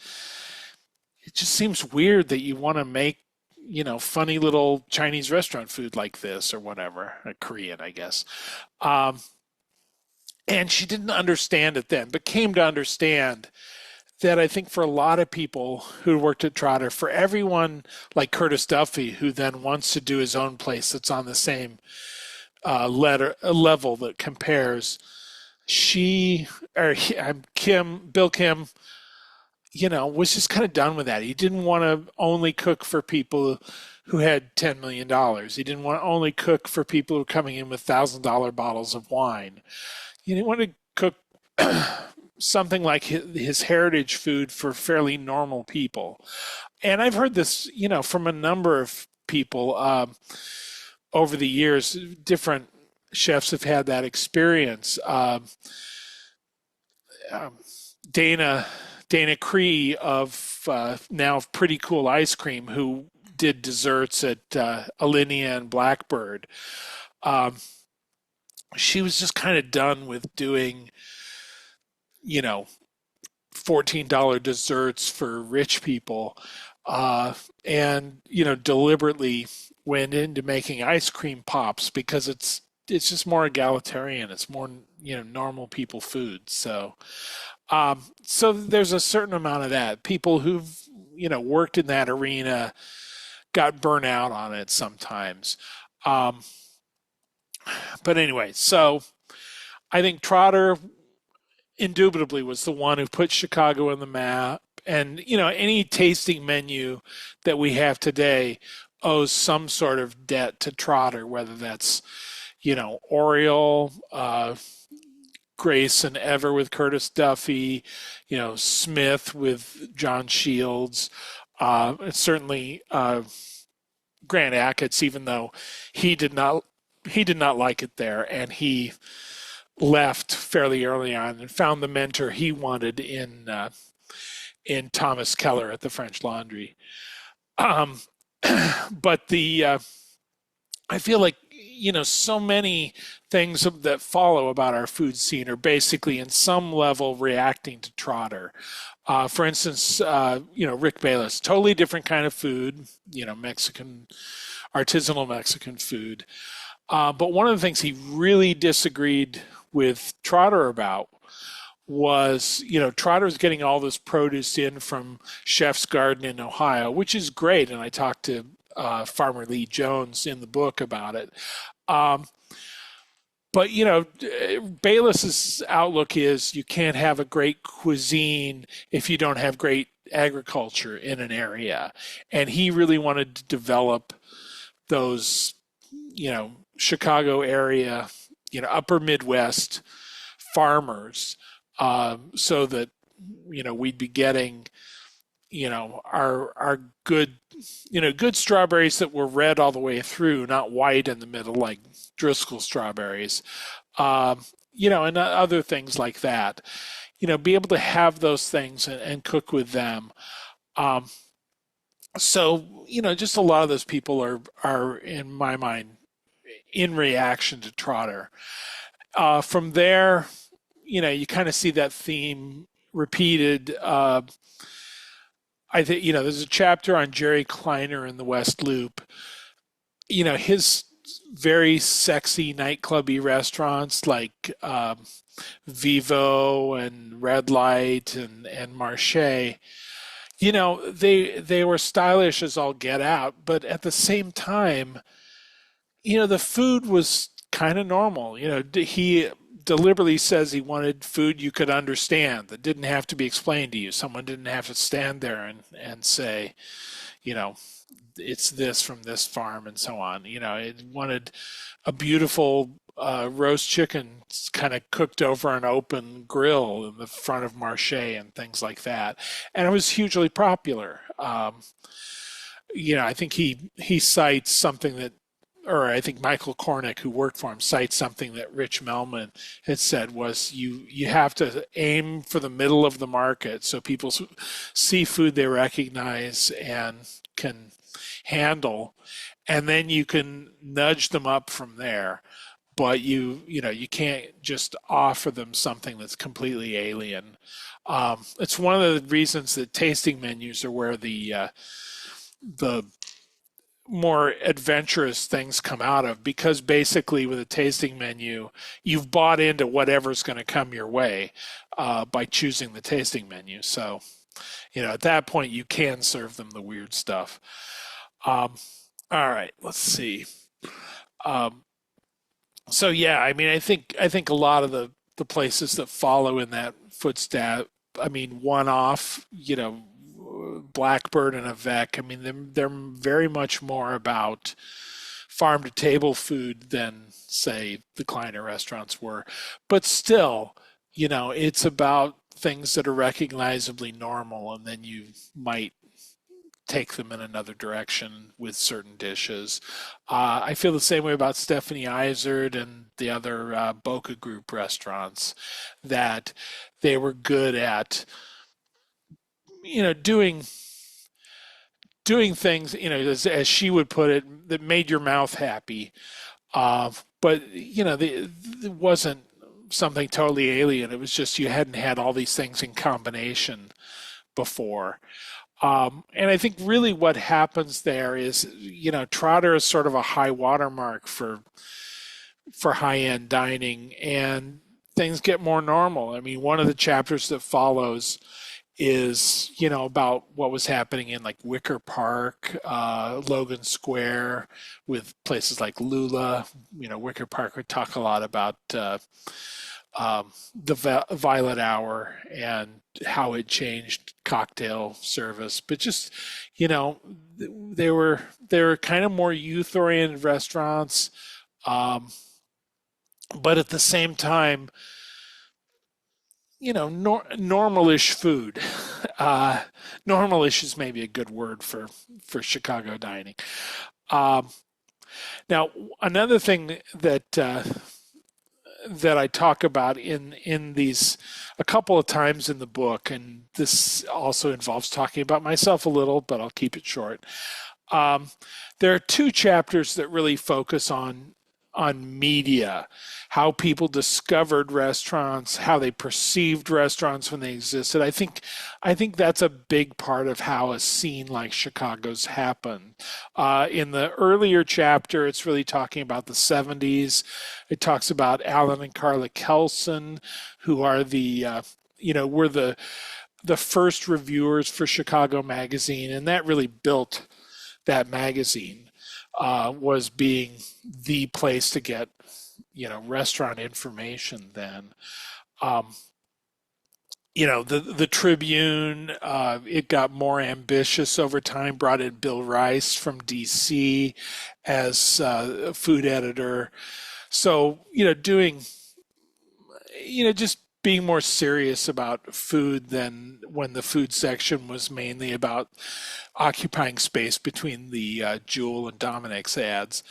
It just seems weird that you want to make, funny little Chinese restaurant food like this or whatever, or Korean, I guess. And she didn't understand it then, but came to understand that I think for a lot of people who worked at Trotter, for everyone like Curtis Duffy, who then wants to do his own place that's on the same level that compares, Bill Kim, was just kind of done with that. He didn't want to only cook for people who had $10 million. He didn't want to only cook for people who were coming in with $1,000 bottles of wine. He didn't want to cook something like his heritage food for fairly normal people. And I've heard this, from a number of people over the years. Different chefs have had that experience. Dana Cree of now Pretty Cool Ice Cream, who did desserts at Alinea and Blackbird. She was just kind of done with doing, $14 desserts for rich people, and deliberately went into making ice cream pops because it's just more egalitarian. It's more normal people food. So there's a certain amount of that. People who've worked in that arena got burnt out on it sometimes. But anyway, so I think Trotter indubitably was the one who put Chicago on the map. And, any tasting menu that we have today owes some sort of debt to Trotter, whether that's, Oriole, Grace and Ever with Curtis Duffy, Smith with John Shields, and certainly Grant Achatz, even though he did not like it there, and he left fairly early on and found the mentor he wanted in Thomas Keller at the French Laundry. But I feel like so many things that follow about our food scene are basically in some level reacting to Trotter. For instance, Rick Bayless, totally different kind of food, artisanal Mexican food. But one of the things he really disagreed with Trotter about was, Trotter's getting all this produce in from Chef's Garden in Ohio, which is great. And I talked to Farmer Lee Jones in the book about it. But, Bayless's outlook is you can't have a great cuisine if you don't have great agriculture in an area. And he really wanted to develop those, Chicago area, upper Midwest farmers, so that, we'd be getting, our good, good strawberries that were red all the way through, not white in the middle like Driscoll strawberries, and other things like that. Be able to have those things and cook with them. So, just a lot of those people are in my mind in reaction to Trotter. From there, you kind of see that theme repeated. I think, there's a chapter on Jerry Kleiner in the West Loop. His very sexy nightclubby restaurants like Vivo and Red Light and Marche, they were stylish as all get out, but at the same time, the food was kind of normal. He deliberately says he wanted food you could understand that didn't have to be explained to you. Someone didn't have to stand there and say, you know, it's this from this farm and so on. It wanted a beautiful roast chicken kind of cooked over an open grill in the front of Marché and things like that. And it was hugely popular. I think he cites something that, or I think Michael Cornick, who worked for him, cites something that Rich Melman had said was you have to aim for the middle of the market so people see food they recognize and can handle, and then you can nudge them up from there. But you can't just offer them something that's completely alien. It's one of the reasons that tasting menus are where the more adventurous things come out of, because basically with a tasting menu, you've bought into whatever's going to come your way by choosing the tasting menu. So, at that point, you can serve them the weird stuff. All right, let's see. So yeah, I mean, I think a lot of the places that follow in that footstep, I mean, one-off, Blackbird and Avec, I mean, they're very much more about farm to table food than, say, the Kleiner restaurants were. But still, it's about things that are recognizably normal, and then you might take them in another direction with certain dishes. I feel the same way about Stephanie Izard and the other Boca Group restaurants, that they were good at, doing things, as she would put it, that made your mouth happy. But, it wasn't something totally alien. It was just you hadn't had all these things in combination before. And I think really what happens there is, Trotter is sort of a high watermark for high-end dining, and things get more normal. I mean, one of the chapters that follows is, about what was happening in like Wicker Park, Logan Square, with places like Lula. Wicker Park would talk a lot about the Violet Hour and how it changed cocktail service. But just, they were kind of more youth-oriented restaurants, but at the same time, normal-ish food. Normal-ish is maybe a good word for Chicago dining. Now, another thing that I talk about in these a couple of times in the book, and this also involves talking about myself a little, but I'll keep it short. There are two chapters that really focus on media, how people discovered restaurants, how they perceived restaurants when they existed. I think that's a big part of how a scene like Chicago's happened. In the earlier chapter, it's really talking about the 70s. It talks about Alan and Carla Kelson, who are were the first reviewers for Chicago Magazine, and that really built that magazine. Was being the place to get, restaurant information then. The Tribune, it got more ambitious over time, brought in Bill Rice from DC as a food editor. So, just being more serious about food than when the food section was mainly about occupying space between the Jewel and Dominic's ads.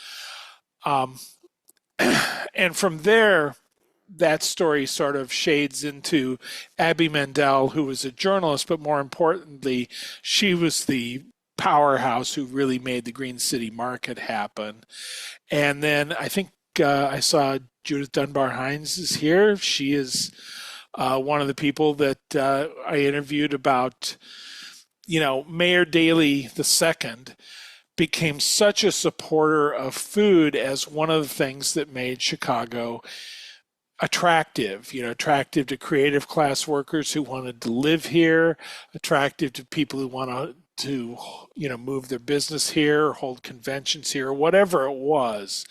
And from there, that story sort of shades into Abby Mendel, who was a journalist, but more importantly, she was the powerhouse who really made the Green City Market happen. And then I think I saw Judith Dunbar Hines is here. She is one of the people that I interviewed about, Mayor Daley II became such a supporter of food as one of the things that made Chicago attractive to creative class workers who wanted to live here, attractive to people who to, move their business here, or hold conventions here, or whatever it was,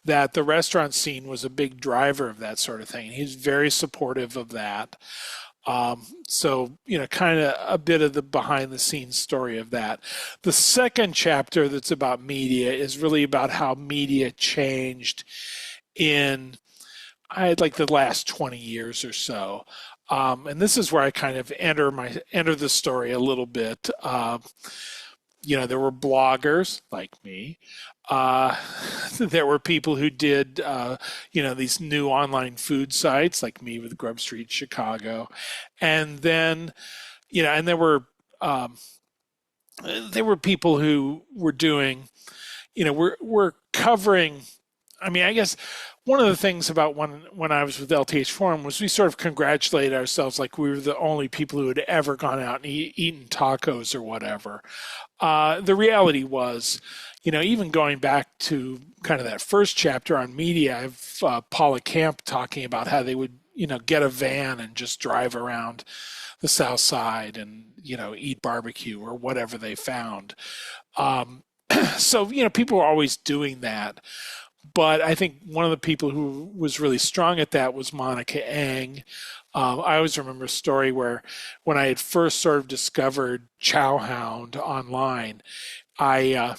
that the restaurant scene was a big driver of that sort of thing. And he's very supportive of that. So, kind of a bit of the behind the scenes story of that. The second chapter that's about media is really about how media changed in, the last 20 years or so. And this is where I kind of enter the story a little bit. There were bloggers like me. There were people who did, these new online food sites like me with Grub Street Chicago. And then, and there were people who were doing, we're covering, I guess one of the things about when I was with LTH Forum was we sort of congratulated ourselves like we were the only people who had ever gone out and eaten tacos or whatever. The reality was, even going back to kind of that first chapter on media, I have Paula Camp talking about how they would, get a van and just drive around the South Side and, eat barbecue or whatever they found. So, people were always doing that. But I think one of the people who was really strong at that was Monica Eng. I always remember a story where when I had first sort of discovered Chowhound online, I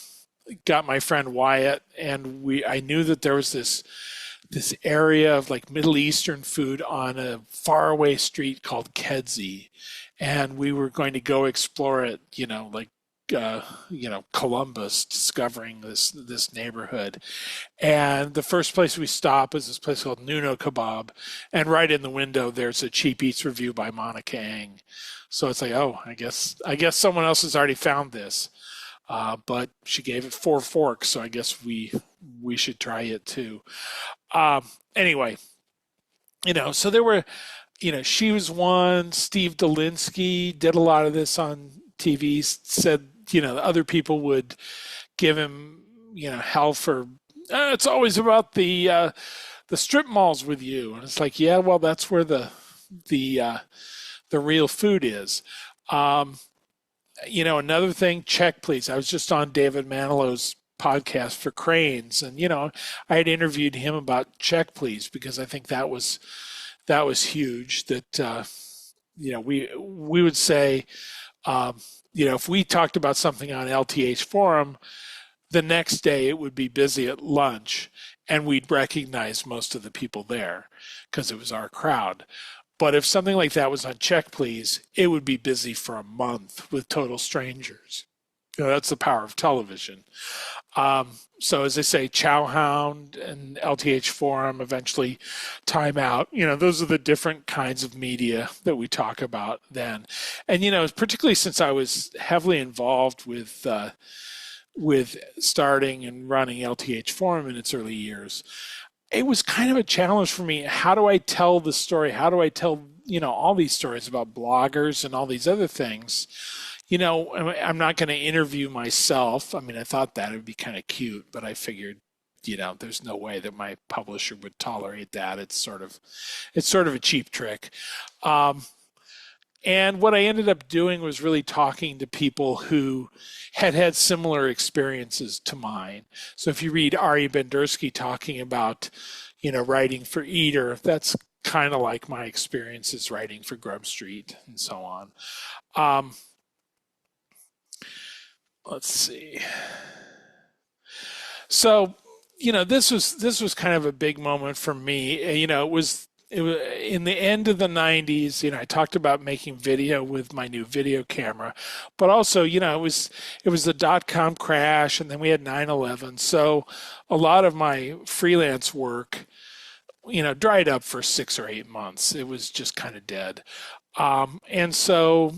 got my friend Wyatt, and I knew that there was this area of like Middle Eastern food on a faraway street called Kedzie, and we were going to go explore it, Columbus discovering this neighborhood. And the first place we stop is this place called Nuno Kebab, and right in the window there's a Cheap Eats review by Monica Eng. So it's like, oh, I guess someone else has already found this, but she gave it 4 forks, so I guess we should try it too. Anyway, so there were, she was one. Steve Dolinsky did a lot of this on TV, said, other people would give him, hell for, it's always about the strip malls with you. And it's like, yeah, well, that's where the real food is. Another thing, check please. I was just on David Manilow's podcast for Cranes, and, I had interviewed him about check please, because I think that was huge, that, we would say, if we talked about something on LTH Forum, the next day it would be busy at lunch, and we'd recognize most of the people there because it was our crowd. But if something like that was on Check Please, it would be busy for a month with total strangers. That's the power of television. So as I say, Chowhound and LTH Forum, eventually Time Out, those are the different kinds of media that we talk about then. And, particularly since I was heavily involved with starting and running LTH Forum in its early years, it was kind of a challenge for me. How do I tell the story? How do I tell, all these stories about bloggers and all these other things? I'm not going to interview myself. I thought that would be kind of cute, but I figured, there's no way that my publisher would tolerate that. It's sort of a cheap trick. And what I ended up doing was really talking to people who had similar experiences to mine. So if you read Ari Bendersky talking about, writing for Eater, that's kind of like my experiences writing for Grub Street and so on. Let's see. So, this was kind of a big moment for me. It was in the end of the 90s. I talked about making video with my new video camera, but also, it was the .com crash, and then we had 9/11. So a lot of my freelance work, dried up for 6 or 8 months. It was just kind of dead. And so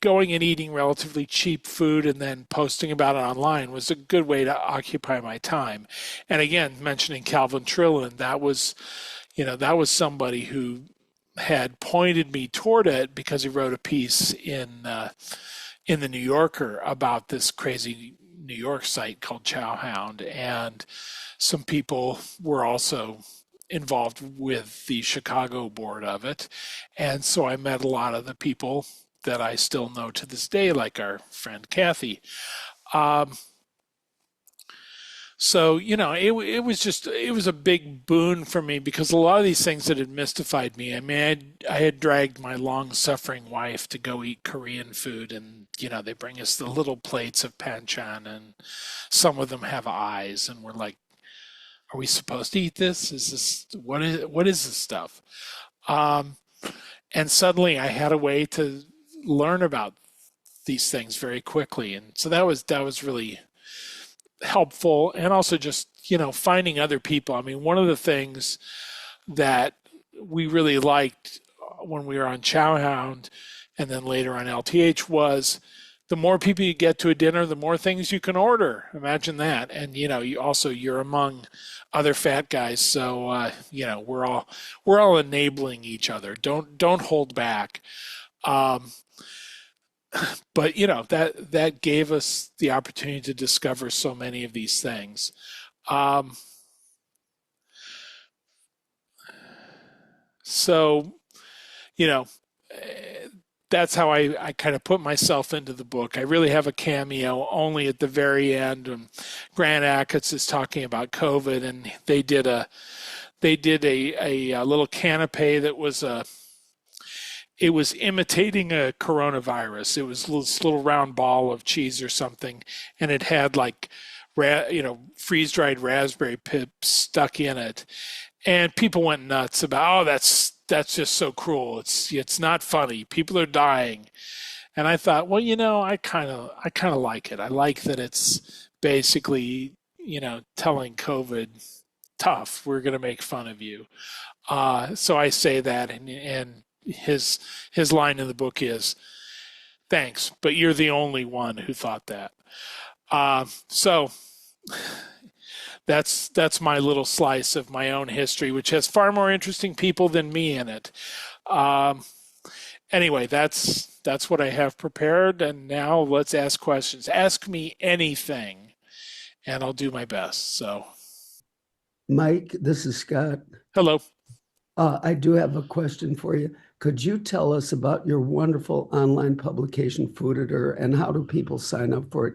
going and eating relatively cheap food and then posting about it online was a good way to occupy my time. And again, mentioning Calvin Trillin, that was somebody who had pointed me toward it because he wrote a piece in the New Yorker about this crazy New York site called Chowhound, and some people were also involved with the Chicago board of it. And so I met a lot of the people that I still know to this day, like our friend Cathy. So, it was a big boon for me because a lot of these things that had mystified me. I mean, I had dragged my long-suffering wife to go eat Korean food, and, they bring us the little plates of banchan, and some of them have eyes, and we're like, are we supposed to eat this? What is this stuff? And suddenly I had a way to learn about these things very quickly. And so that was really helpful. And also just, finding other people. I mean, one of the things that we really liked when we were on Chowhound and then later on LTH was the more people you get to a dinner, the more things you can order. Imagine that. And, you're among other fat guys. So, we're all enabling each other. Don't hold back. But that gave us the opportunity to discover so many of these things. So, that's how I kind of put myself into the book. I really have a cameo only at the very end when Grant Achatz is talking about COVID, and they did a little canapé that was it was imitating a coronavirus. It was this little round ball of cheese or something, and it had like freeze-dried raspberry pips stuck in it, and people went nuts about, that's just so cruel. It's not funny. People are dying. And I thought, well, I kind of like it. I like that it's basically, telling COVID, tough, we're going to make fun of you. So I say that, and his line in the book is, thanks, but you're the only one who thought that. So that's my little slice of my own history, which has far more interesting people than me in it. Anyway, that's what I have prepared, and now let's ask questions. Ask me anything, and I'll do my best. So, Mike, this is Scott. Hello. I do have a question for you. Could you tell us about your wonderful online publication, Fooditor, and how do people sign up for it?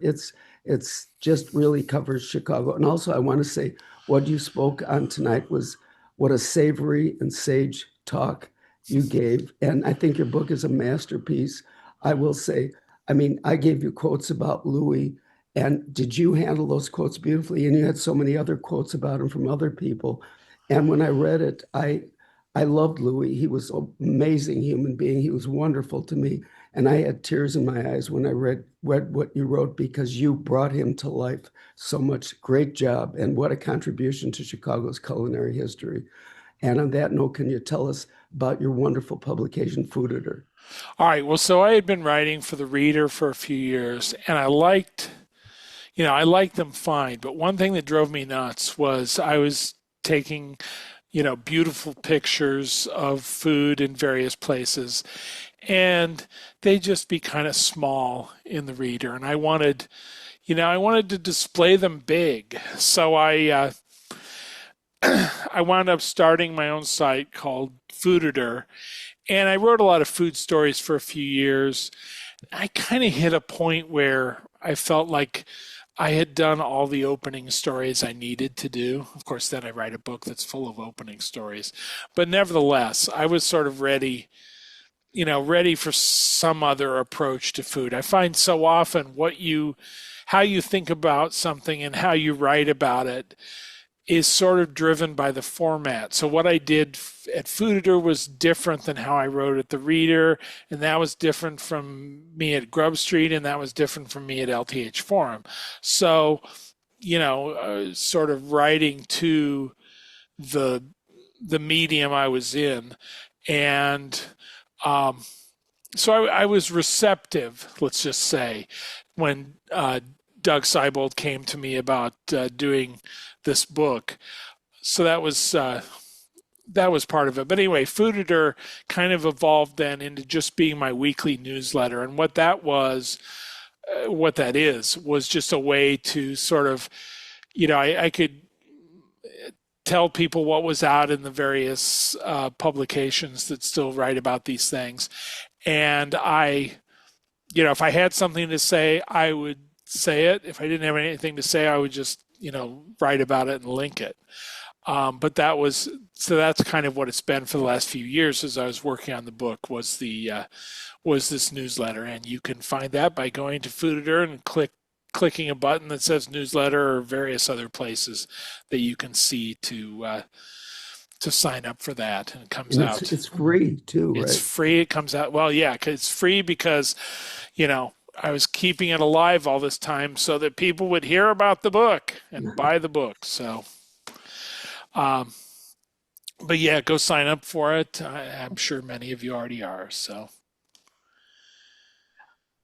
It's just really covers Chicago. And also I want to say what you spoke on tonight was what a savory and sage talk you gave. And I think your book is a masterpiece. I will say, I gave you quotes about Louis, and did you handle those quotes beautifully? And you had so many other quotes about him from other people. And when I read it, I loved Louis. He was an amazing human being. He was wonderful to me. And I had tears in my eyes when I read what you wrote, because you brought him to life so much. Great job. And what a contribution to Chicago's culinary history. And on that note, can you tell us about your wonderful publication, Fooditor? All right. Well, so I had been writing for the Reader for a few years, and I liked them fine. But one thing that drove me nuts was I was taking beautiful pictures of food in various places, and they just be kind of small in the Reader. And I wanted to display them big. So I wound up starting my own site called Fooditor, and I wrote a lot of food stories for a few years. I kind of hit a point where I felt like I had done all the opening stories I needed to do. Of course, then I write a book that's full of opening stories. But nevertheless, I was sort of ready for some other approach to food. I find so often how you think about something and how you write about it is sort of driven by the format. So what I did at Fooditor was different than how I wrote at the Reader, and that was different from me at Grub Street, and that was different from me at LTH Forum. So, sort of writing to the medium I was in, and so I was receptive, let's just say, when Doug Seibold came to me about doing this book. So that was part of it. But anyway, Fooditor kind of evolved then into just being my weekly newsletter. And what that is just a way to sort of, I could tell people what was out in the various publications that still write about these things. And if I had something to say, I would say it. If I didn't have anything to say, I would just, write about it and link it. But that's kind of what it's been for the last few years as I was working on the book was this newsletter. And you can find that by going to Food Editor and clicking a button that says newsletter or various other places that you can see to sign up for that. And it comes out. It's free too, right? It's free. It comes out. Well, yeah, 'cause it's free because, I was keeping it alive all this time so that people would hear about the book and buy the book. So, but yeah, go sign up for it. I'm sure many of you already are. So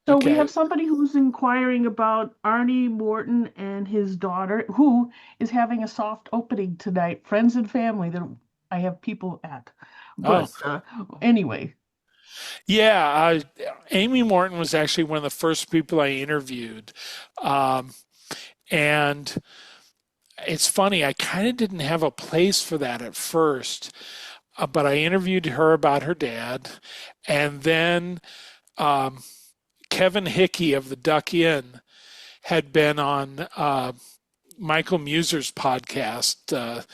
we okay. have somebody who's inquiring about Arnie Morton and his daughter, who is having a soft opening tonight. Friends and family that I have people at. But anyway. Yeah, Amy Morton was actually one of the first people I interviewed. And it's funny, I kind of didn't have a place for that at first, but I interviewed her about her dad. And then Kevin Hickey of the Duck Inn had been on Michael Muser's podcast a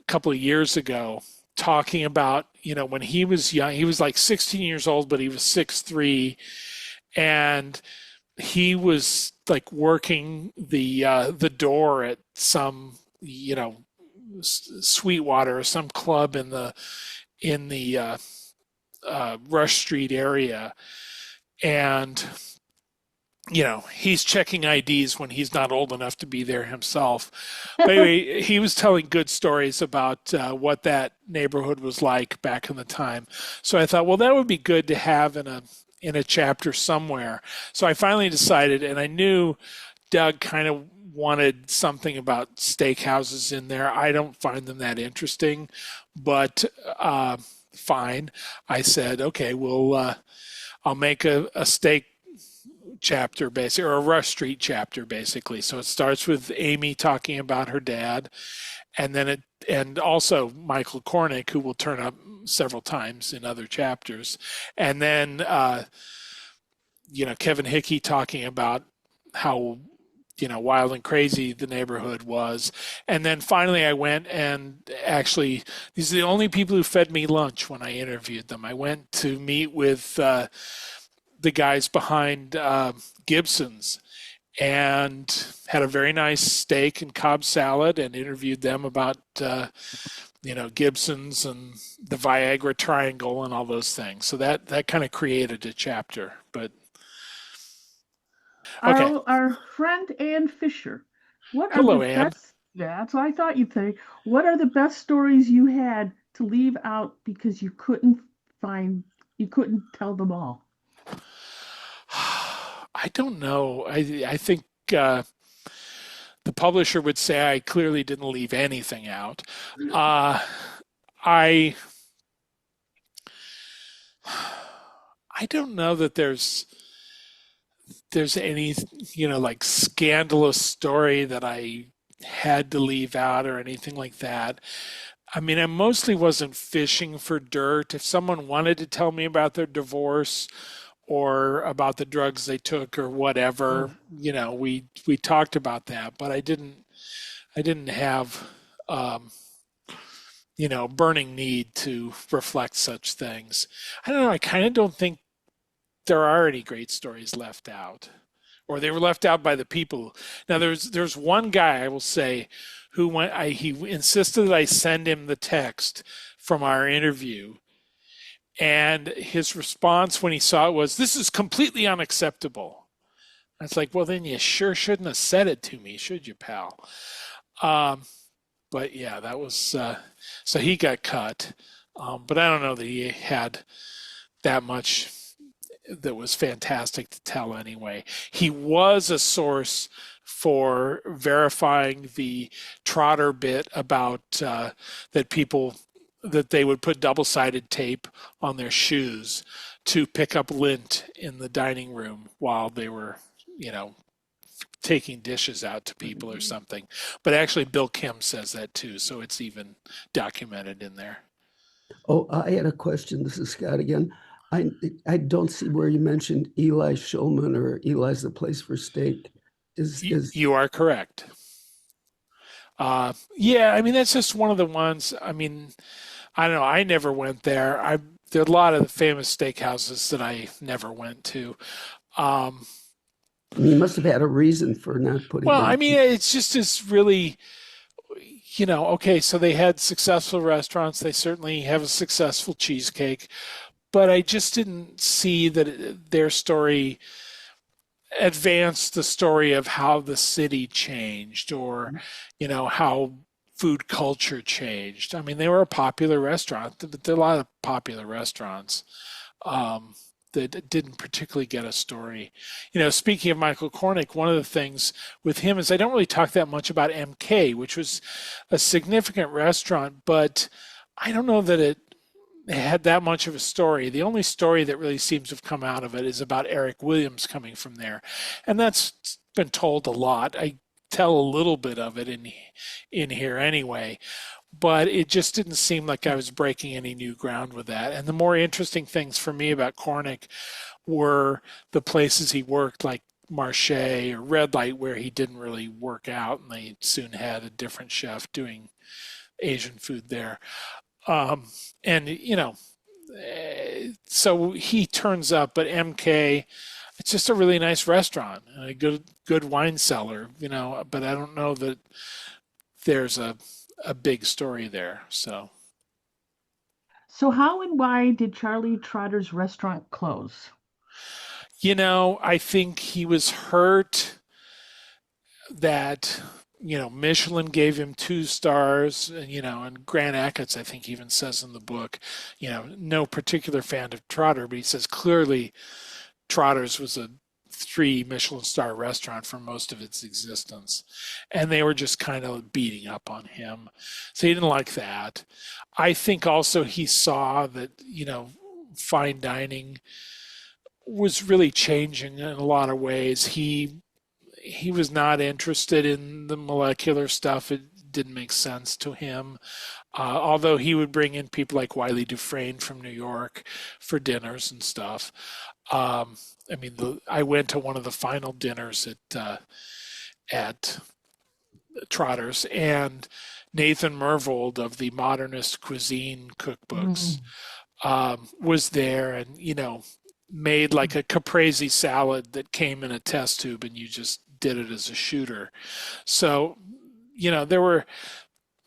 couple of years ago, talking about, when he was young, he was like 16 years old, but he was 6'3", and he was like working the door at some, Sweetwater or some club in the Rush Street area. And, he's checking IDs when he's not old enough to be there himself. But anyway, he was telling good stories about what that neighborhood was like back in the time. So I thought, well, that would be good to have in a chapter somewhere. So I finally decided, and I knew Doug kind of wanted something about steakhouses in there. I don't find them that interesting, but fine. I said, okay, I'll make a steak chapter basically, or a Rush Street chapter basically. So it starts with Amy talking about her dad, and also Michael Cornick, who will turn up several times in other chapters, and then Kevin Hickey talking about how wild and crazy the neighborhood was. And then finally I went, and actually these are the only people who fed me lunch when I interviewed them. I went to meet with the guys behind Gibson's and had a very nice steak and Cobb salad and interviewed them about Gibson's and the Viagra Triangle and all those things. So that kind of created a chapter. But okay. Our friend Ann Fisher. Hello, Ann. That's what I thought you'd say. What are the best stories you had to leave out because you couldn't tell them all? I don't know. I think the publisher would say I clearly didn't leave anything out. I don't know that there's any like scandalous story that I had to leave out or anything like that. I mean, I mostly wasn't fishing for dirt. If someone wanted to tell me about their divorce or about the drugs they took or whatever, we talked about that, but I didn't have burning need to reflect such things. I don't know. I kind of don't think there are any great stories left out, or they were left out by the people. Now there's one guy I will say who he insisted that I send him the text from our interview. And his response when he saw it was, "This is completely unacceptable." I was like, well, then you sure shouldn't have said it to me, should you, pal? But yeah, that was, so he got cut. But I don't know that he had that much that was fantastic to tell anyway. He was a source for verifying the Trotter bit about that they would put double-sided tape on their shoes to pick up lint in the dining room while they were, taking dishes out to people or something. But actually Bill Kim says that too, so it's even documented in there. Oh, I had a question. This is Scott again. I don't see where you mentioned Eli Schulman or Eli's the Place for Steak. You are correct. Yeah, I mean, that's just one of the ones. I mean, I don't know. I never went there. There are a lot of the famous steakhouses that I never went to. Um, You must have had a reason for not putting well, them. I mean, it's just this really, okay, so they had successful restaurants. They certainly have a successful cheesecake, but I just didn't see that their story advanced the story of how the city changed or, how food culture changed. I mean, they were a popular restaurant, but there are a lot of popular restaurants that didn't particularly get a story. Speaking of Michael Cornick, one of the things with him is I don't really talk that much about MK, which was a significant restaurant, but I don't know that it had that much of a story. The only story that really seems to have come out of it is about Eric Williams coming from there. And that's been told a lot. I tell a little bit of it in here anyway, but it just didn't seem like I was breaking any new ground with that. And the more interesting things for me about Cornick were the places he worked, like Marché or Red Light, where he didn't really work out, and they soon had a different chef doing Asian food there. So he turns up, but MK, it's just a really nice restaurant and a good wine cellar, but I don't know that there's a big story there. So how and why did Charlie Trotter's restaurant close? I think he was hurt that Michelin gave him 2 stars, and Grant Achatz, I think, even says in the book, no particular fan of Trotter, but he says clearly Trotter's was a 3 Michelin star restaurant for most of its existence. And they were just kind of beating up on him. So he didn't like that. I think also he saw that, fine dining was really changing in a lot of ways. He was not interested in the molecular stuff. It didn't make sense to him. Although he would bring in people like Wiley Dufresne from New York for dinners and stuff. I went to one of the final dinners at Trotter's, and Nathan Mervold of the Modernist Cuisine cookbooks was there, and made like a caprese salad that came in a test tube, and you just did it as a shooter. So, there were,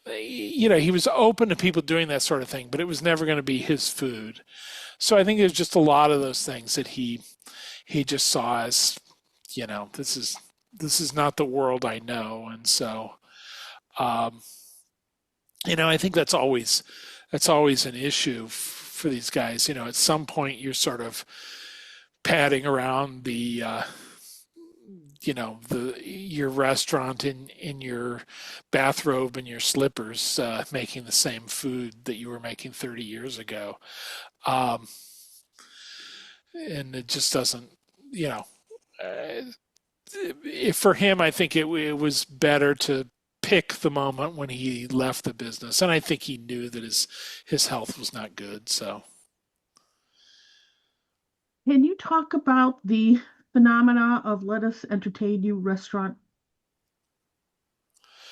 he was open to people doing that sort of thing, but it was never going to be his food. So I think there's just a lot of those things that he just saw as, this is not the world I know. And so, I think that's always an issue for these guys. At some point you're sort of padding around your restaurant in your bathrobe and your slippers, making the same food that you were making 30 years ago. And it just doesn't, for him, I think it was better to pick the moment when he left the business. And I think he knew that his health was not good. So. Can you talk about the phenomena of Let Us Entertain You restaurant,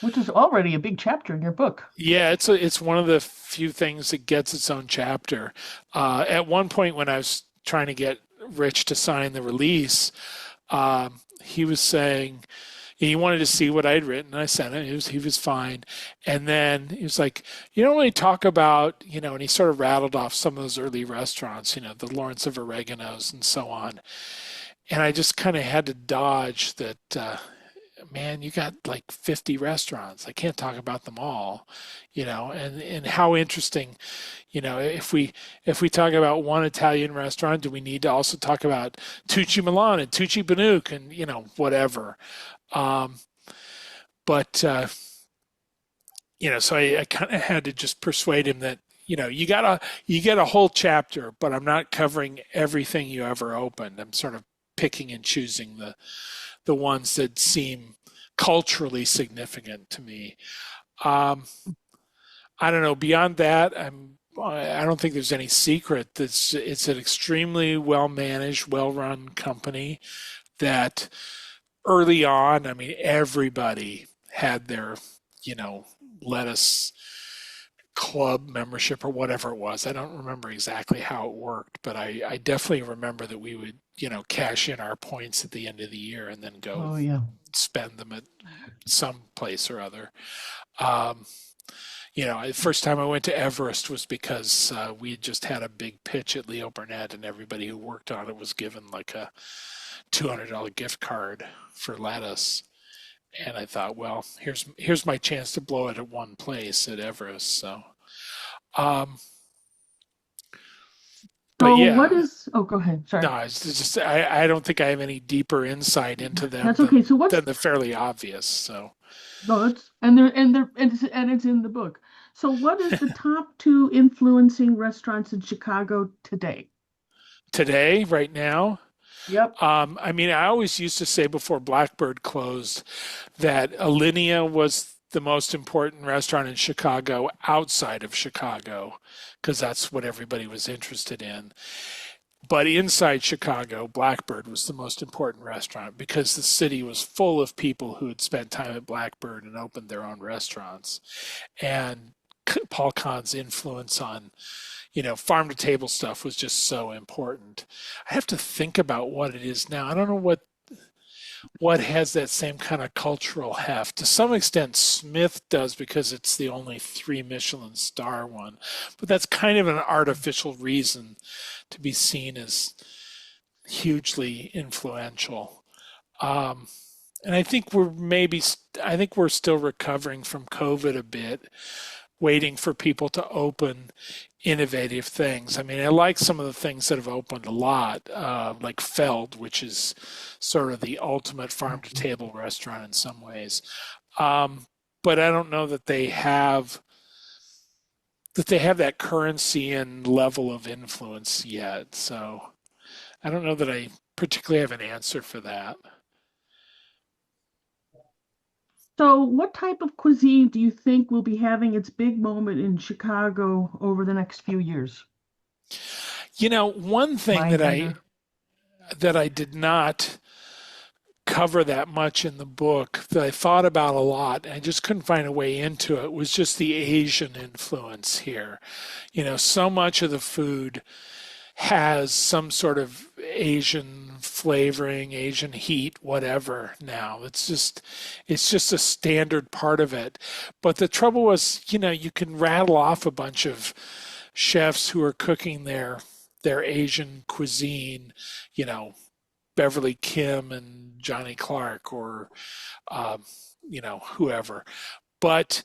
which is already a big chapter in your book? Yeah, it's one of the few things that gets its own chapter. At one point when I was trying to get Rich to sign the release, he was saying he wanted to see what I'd written. I sent it. He was fine. And then he was like, you don't really talk about, and he sort of rattled off some of those early restaurants, the Lawrence of Oregano's and so on. And I just kind of had to dodge that, man, you got like 50 restaurants. I can't talk about them all, and how interesting, if we talk about one Italian restaurant, do we need to also talk about Tucci Milan and Tucci Banouk and, whatever. So I kind of had to just persuade him that, you get a whole chapter, but I'm not covering everything you ever opened. I'm sort of picking and choosing the ones that seem culturally significant to me. I don't know. Beyond that, I'm I don't think there's any secret. It's an extremely well managed, well run company that early on, I mean, everybody had their, lettuce club membership or whatever it was. I don't remember exactly how it worked, but I definitely remember that we would, cash in our points at the end of the year and then go Oh, yeah. spend them at some place or other. The first time I went to Everest was because we had just had a big pitch at Leo Burnett, and everybody who worked on it was given like a $200 gift card for lettuce. And I thought, well, here's my chance to blow it at one place at Everest. So, but yeah, go ahead. Sorry. no, it's just I don't think I have any deeper insight into them That's okay. So than the fairly obvious. So, no, it's in the book. So what is the top 2 influencing restaurants in Chicago today? Today, right now. Yep. I mean, I always used to say before Blackbird closed that Alinea was the most important restaurant in Chicago outside of Chicago, because that's what everybody was interested in. But inside Chicago, Blackbird was the most important restaurant because the city was full of people who had spent time at Blackbird and opened their own restaurants. And Paul Kahn's influence on farm to table stuff was just so important. I have to think about what it is now. I don't know what has that same kind of cultural heft. To some extent, Smith does because it's the only 3 Michelin star one, but that's kind of an artificial reason to be seen as hugely influential. And I think we're still recovering from COVID a bit, waiting for people to open innovative things. I mean, I like some of the things that have opened a lot, like Feld, which is sort of the ultimate farm-to-table restaurant in some ways. But I don't know that they have that currency and level of influence yet. So I don't know that I particularly have an answer for that. So what type of cuisine do you think will be having its big moment in Chicago over the next few years? One thing that I did not cover that much in the book that I thought about a lot, and I just couldn't find a way into it, was just the Asian influence here. So much of the food has some sort of Asian flavoring, Asian heat, whatever now. It's just a standard part of it. But the trouble was, you can rattle off a bunch of chefs who are cooking their Asian cuisine, Beverly Kim and Johnny Clark or, whoever. But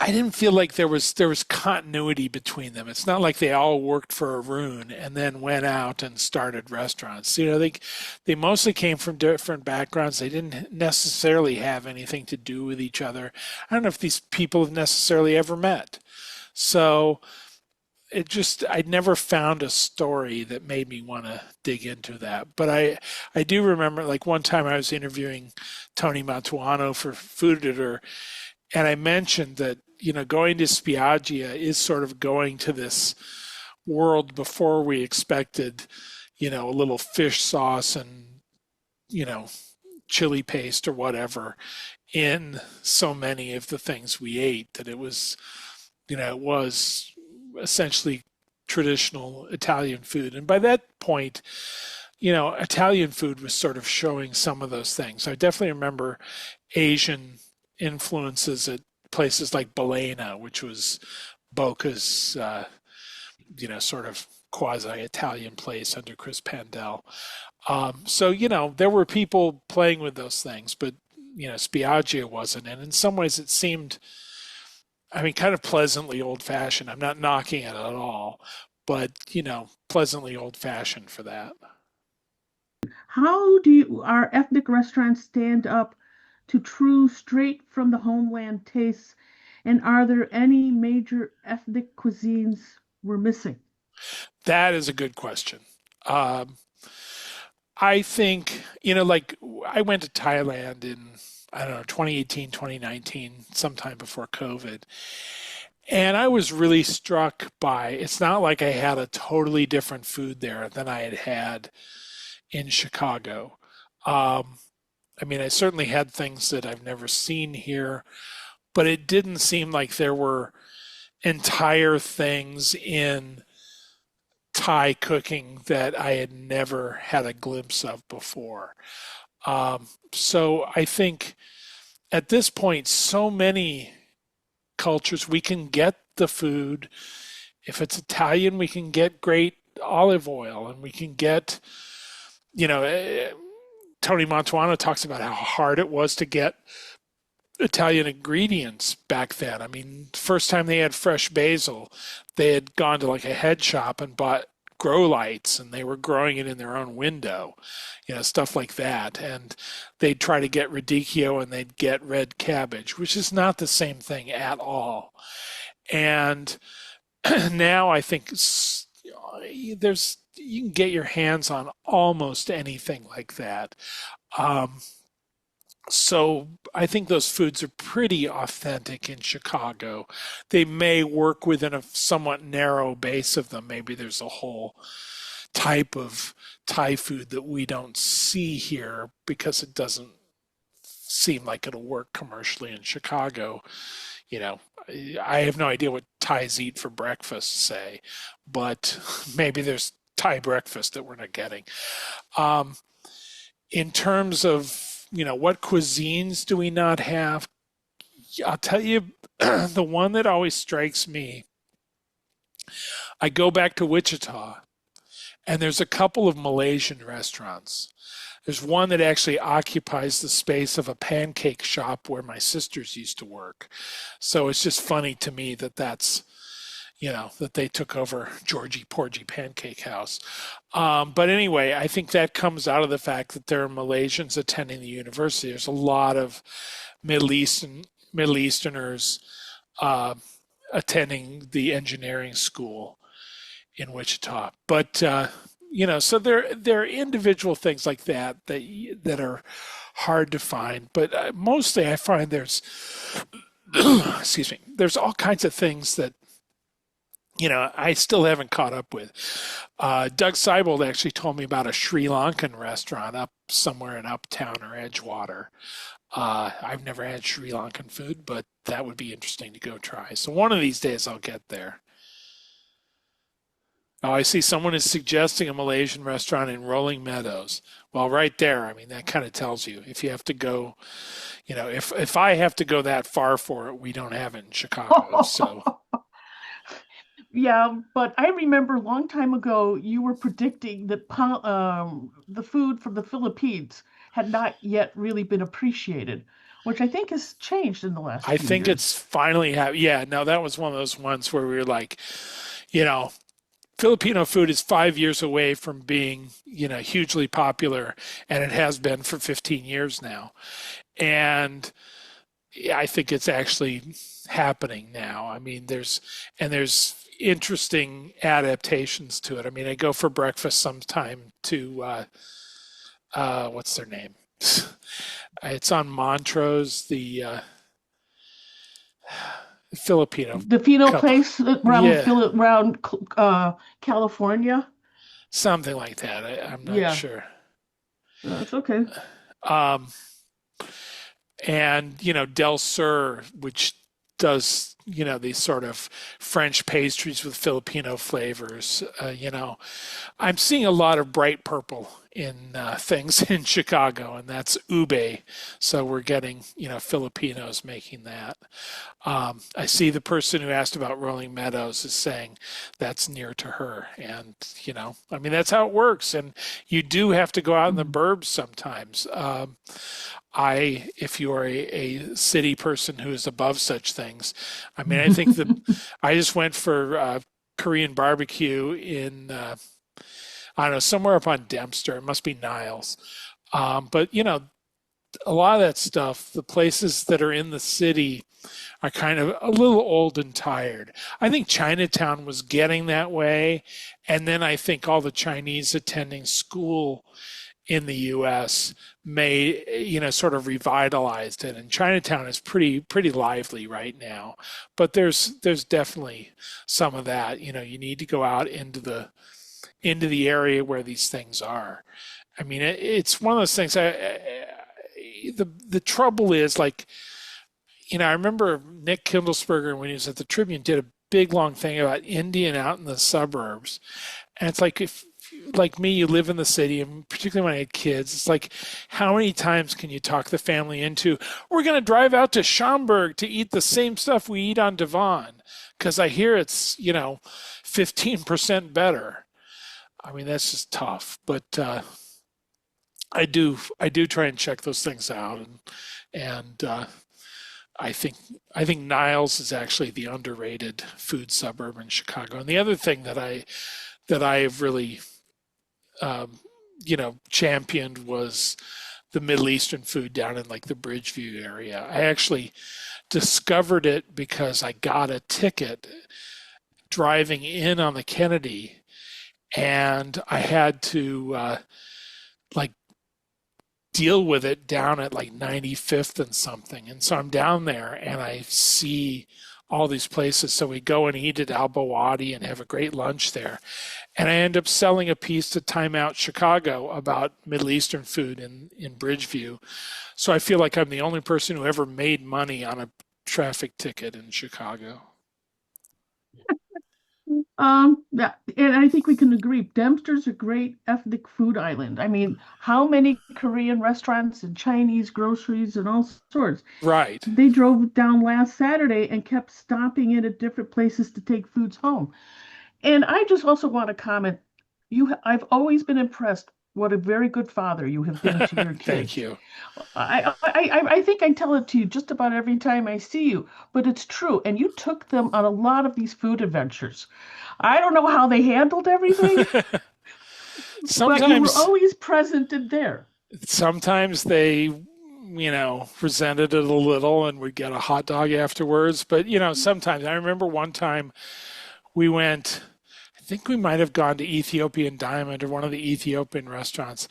I didn't feel like there was continuity between them. It's not like they all worked for Arun and then went out and started restaurants. They mostly came from different backgrounds. They didn't necessarily have anything to do with each other. I don't know if these people have necessarily ever met. So I'd never found a story that made me want to dig into that. But I do remember, like, one time I was interviewing Tony Mantuano for Food Editor, and I mentioned that, going to Spiaggia is sort of going to this world before we expected, a little fish sauce and, chili paste or whatever in so many of the things we ate, that it was essentially traditional Italian food. And by that point, Italian food was sort of showing some of those things. I definitely remember Asian influences at places like Balena, which was Boca's, sort of quasi-Italian place under Chris Pandel. So, there were people playing with those things, but, Spiaggia wasn't. And in some ways it seemed, kind of pleasantly old-fashioned. I'm not knocking it at all, but, pleasantly old-fashioned for that. How do our ethnic restaurants stand up to true straight from the homeland tastes? And are there any major ethnic cuisines we're missing? That is a good question. I think, like, I went to Thailand in, 2018, 2019, sometime before COVID. And I was really struck by, it's not like I had a totally different food there than I had had in Chicago. I mean, I certainly had things that I've never seen here, but it didn't seem like there were entire things in Thai cooking that I had never had a glimpse of before. So I think at this point, so many cultures, we can get the food. If it's Italian, we can get great olive oil, and we can get, Tony Mantuano talks about how hard it was to get Italian ingredients back then. I mean, first time they had fresh basil, they had gone to like a head shop and bought grow lights, and they were growing it in their own window, stuff like that. And they'd try to get radicchio, and they'd get red cabbage, which is not the same thing at all. And now I think you can get your hands on almost anything like that. So I think those foods are pretty authentic in Chicago. They may work within a somewhat narrow base of them. Maybe there's a whole type of Thai food that we don't see here because it doesn't seem like it'll work commercially in Chicago. I have no idea what Thais eat for breakfast, say, but maybe there's Thai breakfast that we're not getting. In terms of what cuisines do we not have? I'll tell you, the one that always strikes me, I go back to Wichita, and there's a couple of Malaysian restaurants. There's one that actually occupies the space of a pancake shop where my sisters used to work. So it's just funny to me that that they took over Georgie Porgy Pancake House. But anyway, I think that comes out of the fact that there are Malaysians attending the university. There's a lot of Middle Easterners attending the engineering school in Wichita. But so there are individual things like that are hard to find. But mostly, I find there's excuse me, there's all kinds of things that I still haven't caught up with. Doug Seibold actually told me about a Sri Lankan restaurant up somewhere in Uptown or Edgewater. I've never had Sri Lankan food, but that would be interesting to go try. So one of these days I'll get there. Oh, I see someone is suggesting a Malaysian restaurant in Rolling Meadows. Well, right there, I mean, that kind of tells you if you have to go, if I have to go that far for it, we don't have it in Chicago. So. Yeah, but I remember a long time ago you were predicting that the food from the Philippines had not yet really been appreciated, which I think has changed in the last few think years. it's finally yeah, no, that was one of those ones where we were like, Filipino food is 5 years away from being, hugely popular, and it has been for 15 years now. And I think it's actually happening now. I mean, there's interesting adaptations to it. I mean, I go for breakfast sometime to what's their name? It's on Montrose, the Filipino. The Filipino place around Yeah. California. Something like that. I'm not sure. That's okay. And Del Sur, which does these sort of French pastries with Filipino flavors. I'm seeing a lot of bright purple in things in Chicago, and that's ube. So we're getting Filipinos making that. I see the person who asked about Rolling Meadows is saying that's near to her, and I mean, that's how it works. And you do have to go out in the burbs sometimes. If you are a city person who is above such things, I mean, I think I just went for Korean barbecue in, I don't know, somewhere up on Dempster. It must be Niles. But, a lot of that stuff, the places that are in the city are kind of a little old and tired. I think Chinatown was getting that way. And then I think all the Chinese attending school in the U.S. made, sort of revitalized it. And Chinatown is pretty lively right now, but there's definitely some of that. You need to go out into the area where these things are. I mean, it's one of those things. The trouble is, like, I remember Nick Kindlesberger, when he was at the Tribune, did a big long thing about Indian out in the suburbs. And it's like, if like me, you live in the city, and particularly when I had kids, it's like, how many times can you talk the family into, we're going to drive out to Schaumburg to eat the same stuff we eat on Jovan, because I hear it's, 15% better. I mean, that's just tough. But I do try and check those things out, and I think Niles is actually the underrated food suburb in Chicago. And the other thing that I have really championed was the Middle Eastern food down in like the Bridgeview area. I actually discovered it because I got a ticket driving in on the Kennedy, and I had to deal with it down at like 95th and something. And so I'm down there and I see all these places. So we go and eat at Al Bawadi and have a great lunch there. And I end up selling a piece to Time Out Chicago about Middle Eastern food in Bridgeview. So I feel like I'm the only person who ever made money on a traffic ticket in Chicago. Yeah, and I think we can agree, Dempster's a great ethnic food island. I mean, how many Korean restaurants and Chinese groceries and all sorts. Right. They drove down last Saturday and kept stopping in at different places to take foods home. And I just also want to comment, I've always been impressed what a very good father you have been to your kids. Thank you. I think I tell it to you just about every time I see you, but it's true. And you took them on a lot of these food adventures. I don't know how they handled everything, Sometimes, but you were always present and there. Sometimes they, resented it a little and would get a hot dog afterwards. But, sometimes, I remember one time we went, I think we might have gone to Ethiopian Diamond or one of the Ethiopian restaurants.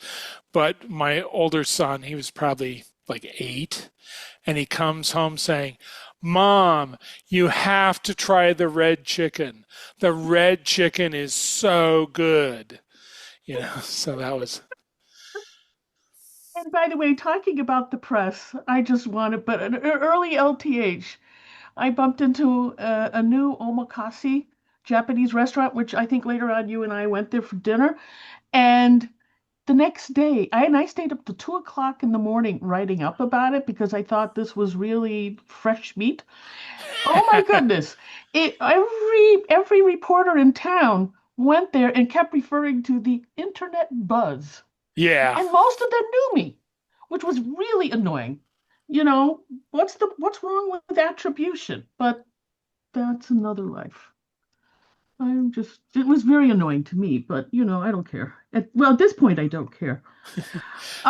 But my older son, he was probably like 8, and he comes home saying, Mom, you have to try the red chicken. The red chicken is so good. So that was. And by the way, talking about the press, I just wanted, but an early LTH, I bumped into a new omakase Japanese restaurant, which I think later on you and I went there for dinner. And the next day, I stayed up to 2 o'clock in the morning writing up about it because I thought this was really fresh meat. Oh my goodness. Every reporter in town went there and kept referring to the internet buzz. Yeah. And most of them knew me, which was really annoying. What's wrong with attribution? But that's another life. It was very annoying to me, but I don't care. At this point, I don't care.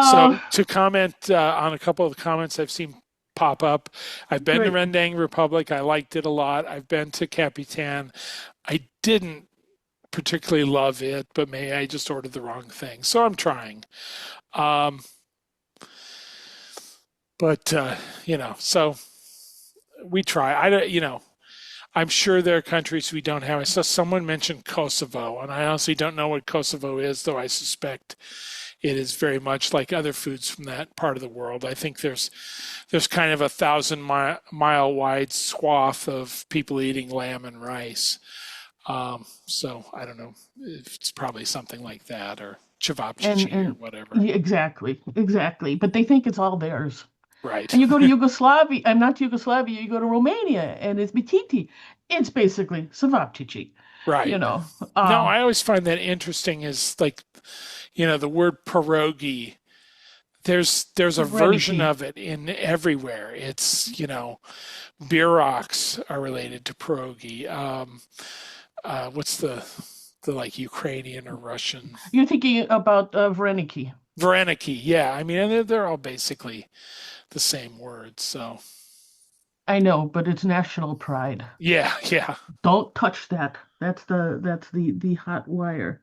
So to comment on a couple of the comments I've seen pop up, I've been to Rendang Republic. I liked it a lot. I've been to Capitan. I didn't particularly love it, but maybe I just ordered the wrong thing. So I'm trying. So we try. I'm sure there are countries we don't have. I saw someone mention Kosovo, and I honestly don't know what Kosovo is, though I suspect it is very much like other foods from that part of the world. I think there's kind of a 1,000-mile wide swath of people eating lamb and rice. So I don't know. It's probably something like that, or cevapcici or whatever. Exactly. But they think it's all theirs. Right. And you go to Yugoslavia, I'm not Yugoslavia, you go to Romania, and it's bititi. It's basically cevapcici. Right. No, I always find that interesting is like, the word pierogi. There's a version of it in everywhere. It's, bieroks are related to pierogi. What's the like Ukrainian or Russian? You're thinking about vareniki. Vareniki, yeah. I mean, they're all basically the same word, so. I know, but it's national pride. Yeah. Don't touch that. That's the hot wire.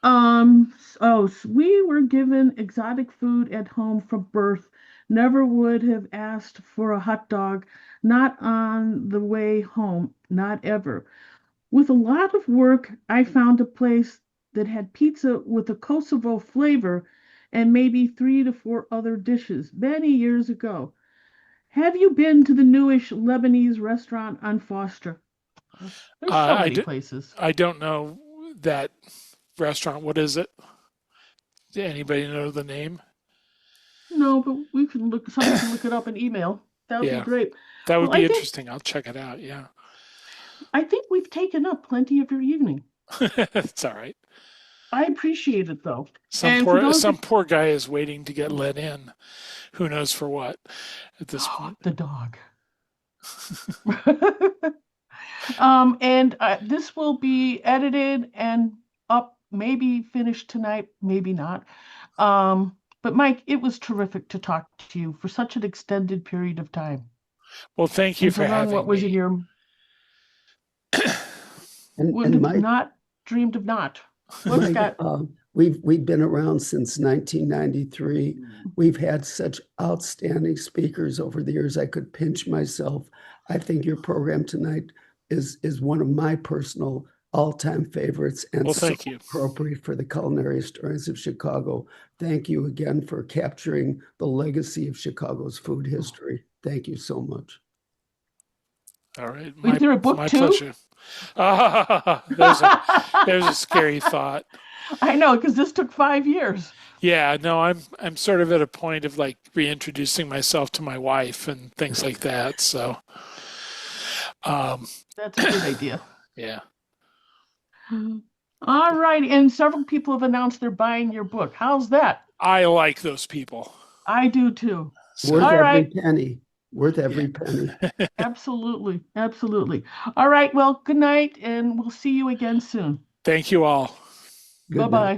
We were given exotic food at home from birth. Never would have asked for a hot dog, not on the way home, not ever. With a lot of work, I found a place that had pizza with a Kosovo flavor and maybe 3 to 4 other dishes many years ago. Have you been to the newish Lebanese restaurant on Foster? There's so I, many d- places. I don't know that restaurant. What is it? Does anybody know the name? No, but someone can look it up in email. That would be Yeah, great. that would Well, be interesting. I'll check it out. Yeah. I think we've taken up plenty of your evening. It's all right. I appreciate it though. Some And for poor those some poor guy is waiting to get let in. Who knows for what at this point. the dog. This will be edited and up, maybe finished tonight, maybe not. But Mike, it was terrific to talk to you for such an extended period of time Well, thank you and to for learn what having was in me. your would And have Mike, not dreamed of not. What's Mike, got we've been around since 1993. We've had such outstanding speakers over the years. I could pinch myself. I think your program tonight is one of my personal all-time favorites and Well, so thank you. appropriate for the culinary historians of Chicago. Thank you again for capturing the legacy of Chicago's food history. Thank you so much. All right. is there a book My too? pleasure. There's a scary thought. I know, because this took 5 years. Yeah, no, I'm sort of at a point of like reintroducing myself to my wife and things like that. So, That's a good idea. yeah. All right, and several people have announced they're buying your book. How's that? I like those people. I do too. Worth All every right. penny. Worth every penny. Absolutely. Absolutely. All right. Well, good night, and we'll see you again soon. Thank you all. Good night. Bye-bye.